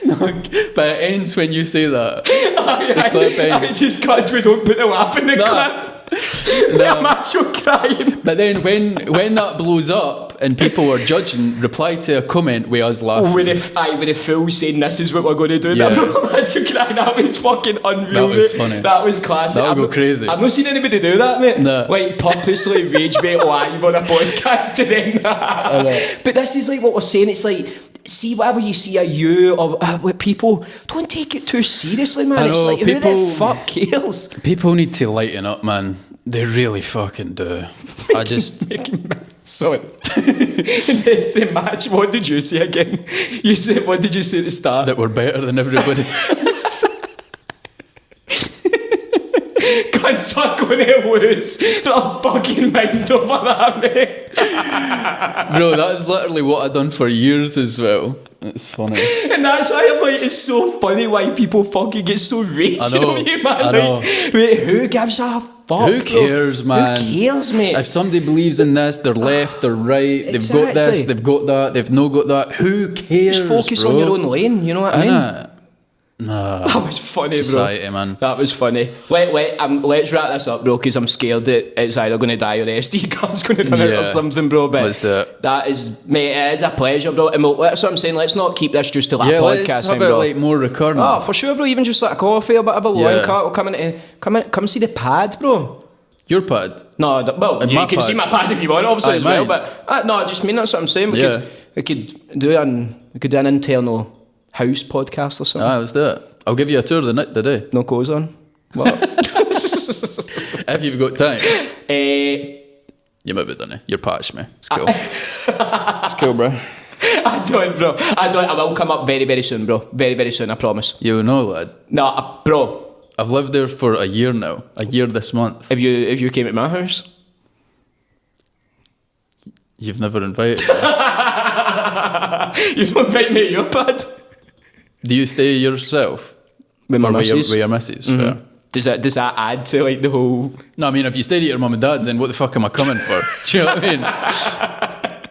No, but it ends when you say that. The clip ends. Just because we don't put the laugh in the clip. I'm actually crying. But then when that blows up and people are judging, reply to a comment with us laughing. With a fool saying this is what we're going to do. Yeah. I'm actually crying. That was fucking unreal. That was funny. That was classic. That'll go crazy. I've not seen anybody do that, mate. No. Like purposely rage bait live on a podcast to them. But this is like what we're saying. It's like, see whatever you see of you or with people, don't take it too seriously, man. It's like, who the fuck cares? People need to lighten up, man. They really fucking do. I just... Sorry. the match, what did you say again? You said, what did you say at the start? That we're better than everybody. Cunts are going to lose their fucking mind over that, mate. Bro, that's literally what I've done for years as well. It's funny. And that's why I'm like, it's so funny why people fucking get so raging on you, man. I know. Like, wait, who gives a fuck? Who cares, man? Who cares, mate? If somebody believes in this, they're left, they're right, they've got this, they've got that, they've no got that. Who cares, just focus on your own lane, you know what I mean? Nah. That was funny, Society, bro. Man. That was funny. Let's wrap this up, bro, because I'm scared that it's either going to die or the SD card's going to run out or something, bro. But let's do it. That is, mate, it is a pleasure, bro. And that's what I'm saying. Let's not keep this just to like a podcast. Let's have it like more recurring. Oh, for sure, bro. Even just like a coffee or whatever. One cart will come see the pad, bro. Your pad? No, well, you can see my pad if you want, obviously, as well. But no, I just mean that's what I'm saying. We could do an internal house podcast or something. Let's do it. I'll give you a tour the day. No clothes on. What? If you've got time. You might be done it. You're patched, me. It's cool. It's cool, bro. I don't, bro. I will come up very, very soon, bro. Very, very soon, I promise. You know, lad. No, bro. I've lived there for a year now. A year this month. If you came at my house? You've never invited me. You don't invite me at your pad? Do you stay yourself? With my missus? With your missus, fair. Does that add to like the whole... No, I mean, if you stayed at your mum and dad's, then what the fuck am I coming for? Do you know what I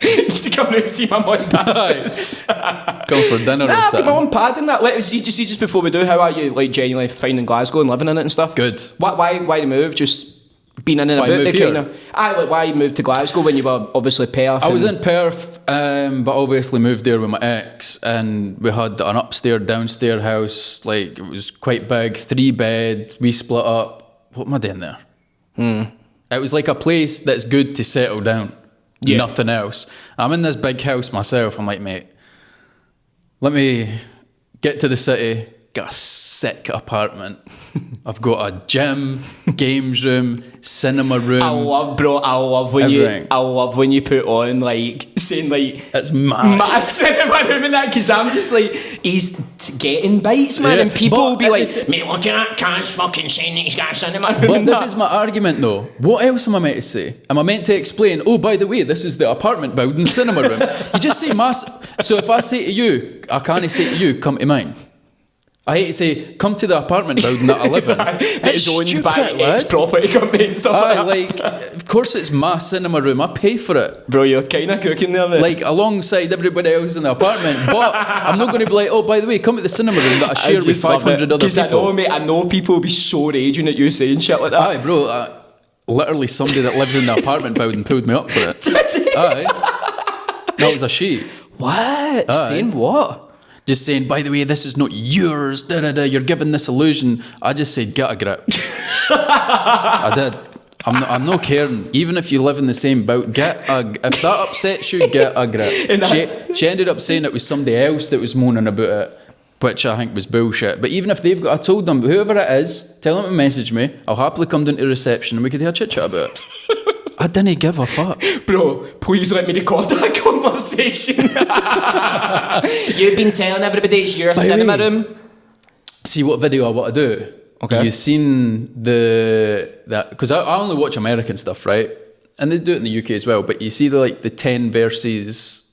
Needs to come round and see my mum dances. Come for dinner or I've got something. my own pad in that. Let us see just before we do, how are you like genuinely finding Glasgow and living in it and stuff? Good. Why the move? Just been in and Why about move the here? kind of. Why you moved to Glasgow when you were obviously Perth? I was in Perth, but obviously moved there with my ex, and we had an upstairs, downstairs house. Like, it was quite big, 3-bed. We split up. What am I doing there? It was like a place that's good to settle down. Yeah. Nothing else. I'm in this big house myself. I'm like, mate, let me get to the city. Got a sick apartment. I've got a gym, games room, cinema room. I love when you put on like saying like it's mad. Cinema room and that, because I'm just like, he's getting bites, man, and people will be like, mate, look at that, Caz fucking saying that he's got a cinema room. But this is my argument though. What else am I meant to say? Am I meant to explain, oh, by the way, this is the apartment building cinema room? You just say so if I say to you, I can't say to you, come to mine. I hate to say, come to the apartment building that I live in. It's owned by ex-property company and stuff like that. Of course it's my cinema room. I pay for it. Bro, you're kind of cooking there, mate. Like, alongside everybody else in the apartment. But I'm not going to be like, oh, by the way, come to the cinema room that I share with 500 other people. I know people will be so raging at you saying shit like that. Aye, bro. Literally somebody that lives in the apartment building pulled me up for it. Aye. That was a she. What? Saying what? Just saying, by the way, this is not yours. Da, da, da, you're giving this illusion. I just said, get a grip. I did. I'm not caring. Even if you live in the same boat, if that upsets you, get a grip. She ended up saying it was somebody else that was moaning about it, which I think was bullshit. But even if I told them, whoever it is, tell them to message me. I'll happily come down to reception and we could have a chit chat about it. I didn't give a fuck. Bro, please let me record that conversation. You've been telling everybody it's your cinema room. See what video I want to do. Okay. You've seen that because I only watch American stuff, right? And they do it in the UK as well. But you see the 10 versus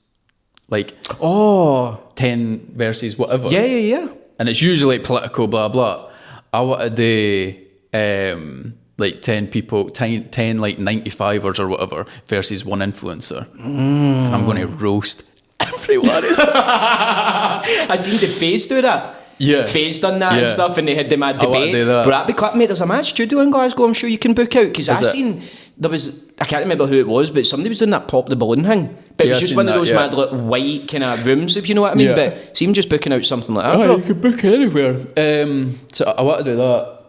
10 versus whatever. Yeah. And it's usually political, blah blah. I want to do 10 people, 10 95ers or whatever versus one influencer. And I'm going to roast everyone. I seen the FaZe do that. Yeah. FaZe done that and stuff, and they had the mad debate. I want to do that. But that'd be clap, mate. There's a mad studio in Glasgow I'm sure you can book out, because I can't remember who it was, but somebody was doing that pop the balloon thing. But it was just one of those mad white kind of rooms, if you know what I mean. Yeah. But see him just booking out something like that. Oh, you can book anywhere. So I want to do that.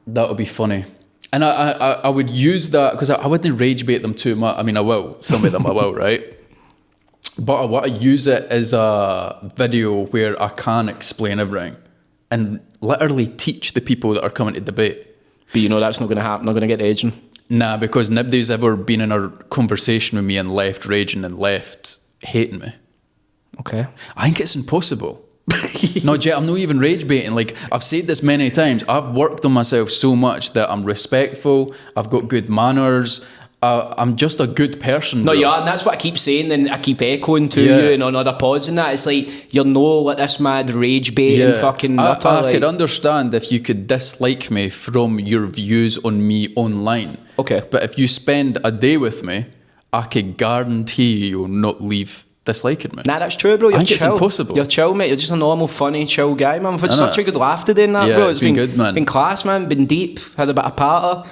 That would be funny. And I would use that, because I wouldn't rage bait them too much. I mean, I will. Some of them I will, right? But I want to use it as a video where I can explain everything and literally teach the people that are coming to debate. But you know that's not going to happen. Not going to get raging. Nah, because nobody's ever been in a conversation with me and left raging and left hating me. Okay. I think it's impossible. No, Jet, I'm not even rage baiting. Like, I've said this many times. I've worked on myself so much that I'm respectful. I've got good manners. I'm just a good person. No, yeah, and that's what I keep saying, and I keep echoing to you and on other pods and that. It's like, you're no like this mad rage baiting fucking nutter. I could understand if you could dislike me from your views on me online. Okay. But if you spend a day with me, I could guarantee you'll not leave disliking me. Nah, that's true, bro. You're I think chill. It's impossible. You're chill, mate. You're just a normal, funny, chill guy, man. We've had such a good laugh today in that, bro. It's been good, man. Been class, man. Been deep. Had a bit of patter.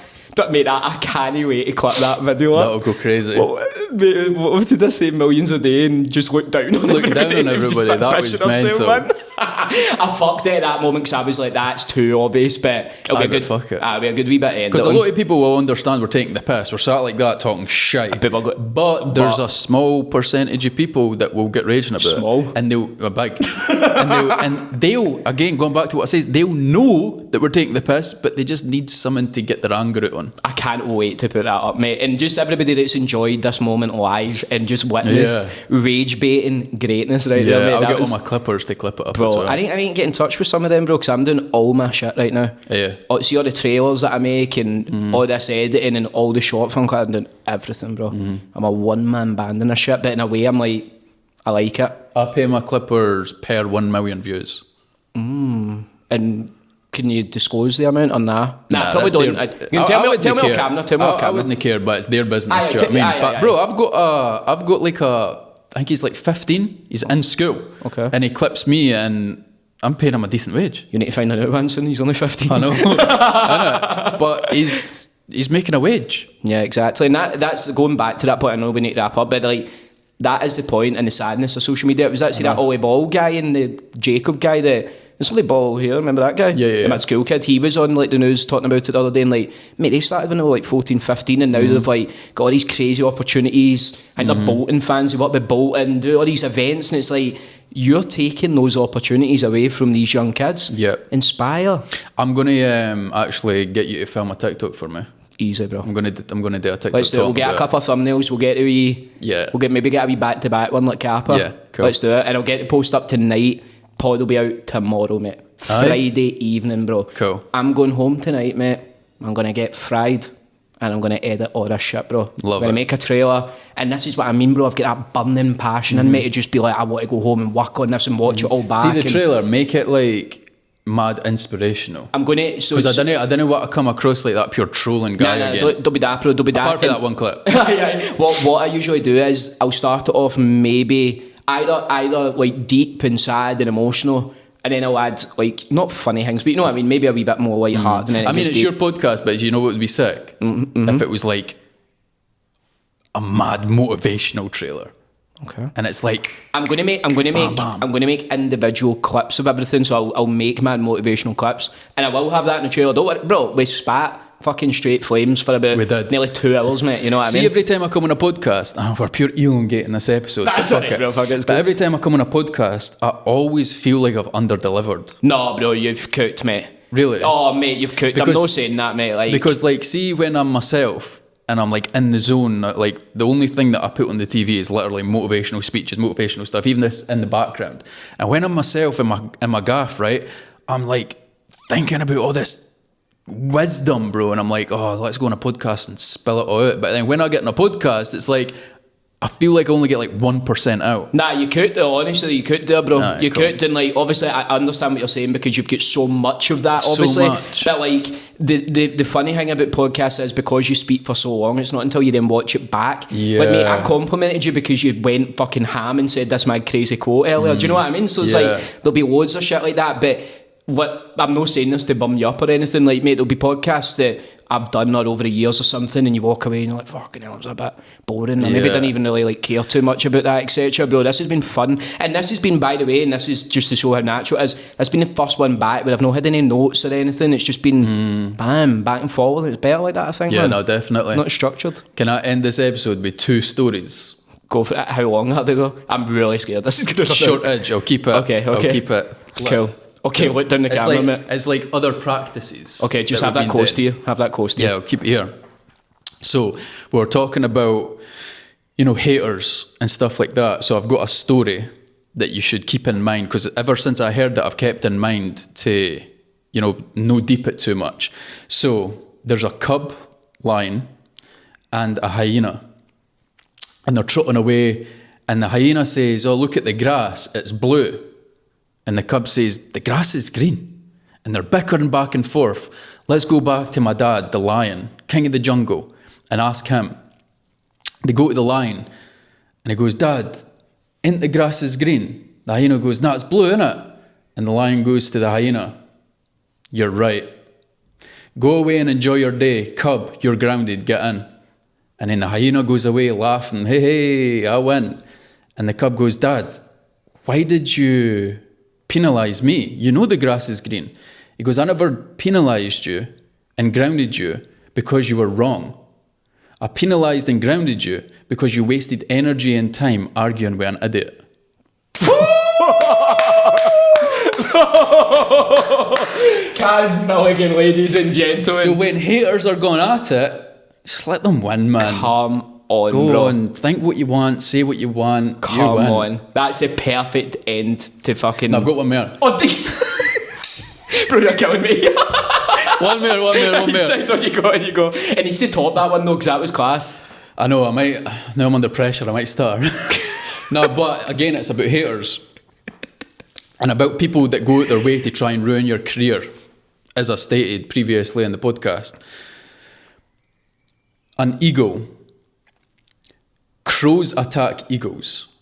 Mate, I can't wait to clip that video. That'll go crazy. What did I say? Millions a day and just look down on everybody. That was mental. I fucked it at that moment because I was like, that's too obvious, but it'll be a good, fuck it. It'll be a good wee bit end. Because a lot of people will understand we're taking the piss. We're sat like that talking shite. But there's a small percentage of people that will get raging about it. And they'll big. and they'll again, going back to what I says, they'll know that we're taking the piss, but they just need someone to get their anger out on. I can't wait to put that up, mate. And just everybody that's enjoyed this moment live and just witnessed rage baiting greatness right there, mate. I'll get all my clippers to clip it up, bro, as well. I need to get in touch with some of them, bro, because I'm doing all my shit right now. Yeah. See all the trailers that I make and all this editing and all the short film, I'm doing everything, bro. I'm a one-man band in a shit, but in a way I'm like, I like it. I pay my clippers per 1 million views. And Can you disclose the amount or nah? Nah, probably don't. Tell me off camera. Tell me off camera. I wouldn't care, but it's their business. Do you know what I mean? But bro, I've got like I think he's like 15. He's in school. Okay. And he clips me, and I'm paying him a decent wage. You need to find out, Anson. He's only 15. I know. I know. But he's making a wage. Yeah, exactly. And that's going back to that point. I know we need to wrap up, but like that is the point and the sadness of social media. It was actually that Ollie Ball guy and the Jacob guy that. There's Ollie Ball here, remember that guy? Yeah. That school kid, he was on like the news talking about it the other day, and like, mate, they started when they were like 14, 15, and now they've like got all these crazy opportunities. I think they're Bolton fans, they work with Bolton, do all these events, and it's like, you're taking those opportunities away from these young kids. Yeah. Inspire. I'm going to actually get you to film a TikTok for me. Easy, bro. I'm gonna do a TikTok. Let's do it. We'll get a couple of thumbnails. We'll get a wee. Yeah. We'll maybe get a wee back-to-back one like Kappa. Yeah, cool. Let's do it, and I'll get the post up tonight. Pod will be out tomorrow, mate. Friday evening, bro. Cool. I'm going home tonight, mate. I'm going to get fried and I'm going to edit all this shit, bro. Love it. I'm going to make a trailer. And this is what I mean, bro. I've got that burning passion in me to just be like, I want to go home and work on this and watch it all back. See the trailer, make it like mad inspirational. I'm going to... Because I don't want to come across like that pure trolling guy again. Don't be that, bro. Don't be that. Apart from that one clip. What I usually do is I'll start it off maybe either like deep and sad and emotional, and then I'll add like not funny things, but you know what I mean, maybe a wee bit more light-hearted. I mean, it's your podcast, but you know what would be sick? If it was like a mad motivational trailer. Okay. And it's like I'm gonna make individual clips of everything. So I'll make mad motivational clips, and I will have that in the trailer. Don't worry, bro. We spat fucking straight flames for about nearly 2 hours, mate. You know what I mean? See, every time I come on a podcast, we're pure elongating this episode. That's it, bro. But every time I come on a podcast, I always feel like I've under-delivered. No, bro, you've cooked, mate. Really? Oh, mate, you've cooked. I'm not saying that, mate. Like, because, like, see, when I'm myself and I'm like in the zone, like the only thing that I put on the TV is literally motivational speeches, motivational stuff, even this in the background. And when I'm myself in my gaff, right, I'm like thinking about all this wisdom, bro, and I'm like, oh, let's go on a podcast and spill it all out. But then when I get in a podcast, it's like I feel like I only get like 1% out. Nah, you could do, honestly, you could do, bro. Nah, you could, and like obviously I understand what you're saying because you've got so much of that, obviously. So much. But like the funny thing about podcasts is because you speak for so long, it's not until you then watch it back. Yeah. Like, mate, I complimented you because you went fucking ham and said this my crazy quote earlier. Do you know what I mean? So it's like there'll be loads of shit like that, but what I'm not saying this to bum you up or anything, like, mate, there'll be podcasts that I've done over the years or something, and you walk away and you're like, fucking hell, it was a bit boring, or maybe didn't even really like care too much about that, etc. Bro, this has been fun, and this has been, by the way, and this is just to show how natural it is, it's been the first one back where I've not had any notes or anything. It's just been bam, back and forward. It's better like that, I think. Yeah, man. No, definitely not structured. Can I end this episode with 2 stories? Go for it. How long are they though? I'm really scared this is gonna short edge. I'll keep it. Okay. I'll keep it cool. Okay, look down the camera, like, mate. It's like other practices. Okay, just have that close to you. Have that close to you. Yeah, I'll keep it here. So we're talking about, haters and stuff like that. So I've got a story that you should keep in mind, because ever since I heard that, I've kept in mind to, no deep it too much. So there's a cub lion and a hyena, and they're trotting away, and the hyena says, "Oh, look at the grass, it's blue." And the cub says, "The grass is green." And they're bickering back and forth. Let's go back to my dad, the lion, king of the jungle, and ask him. They go to the lion, and he goes, "Dad, ain't the grass is green?" The hyena goes, "No, it's blue, innit?" And the lion goes to the hyena, "You're right. Go away and enjoy your day. Cub, you're grounded, get in." And then the hyena goes away laughing, hey, I win. And the cub goes, "Dad, why did you penalise me? You know the grass is green." He goes, "I never penalised you and grounded you because you were wrong. I penalised and grounded you because you wasted energy and time arguing with an idiot." Caz Milligan, ladies and gentlemen. So when haters are going at it, just let them win, man. Come on, Go bro. on, think what you want, say what you want. Come on. That's a perfect end to fucking... No, I've got one more. Oh, bro, you're killing me. One more. You go. And he's to top that one though, because that was class. I know, now I'm under pressure, I might start. No, but again, it's about haters. And about people that go out their way to try and ruin your career. as I stated previously in the podcast, an eagle, crows attack eagles.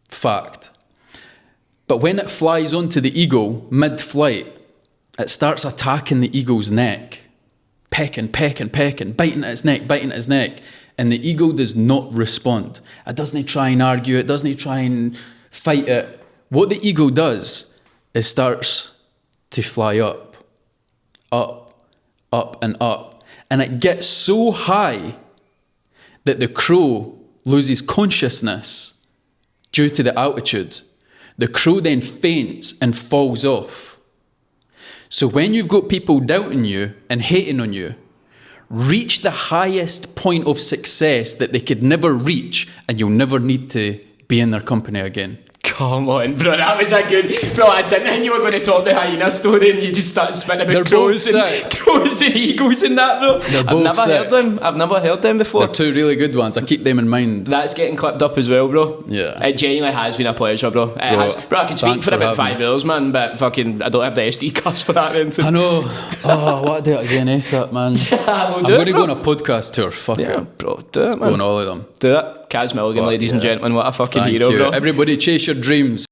Fact. But when it flies onto the eagle mid-flight, it starts attacking the eagle's neck. Pecking, biting at its neck. And the eagle does not respond. It doesn't try and argue, it doesn't try and fight it. What the eagle does is starts to fly up, and up. And it gets so high that the crow loses consciousness due to the altitude. The crow then faints and falls off. So when you've got people doubting you and hating on you, reach the highest point of success that they could never reach, and you'll never need to be in their company again. Come on, bro, that was a good... Bro, I didn't think you were going to talk the hyena story and you just started spitting about crows and eagles and that, bro. I've never heard them before. They're two really good ones. I keep them in mind. That's getting clipped up as well, bro. Yeah. It genuinely has been a pleasure, bro. It has. Bro, I could speak for about 5 hours, man, but fucking I don't have the SD cards for that. Man. I know. Oh, I want to do it again, ASAP, man. I'm going to go on a podcast tour. Fuck it. Bro, do it, man. Go on all of them. Do it. Caz Milligan, ladies and gentlemen. What a fucking hero, bro. Everybody chase your dreams.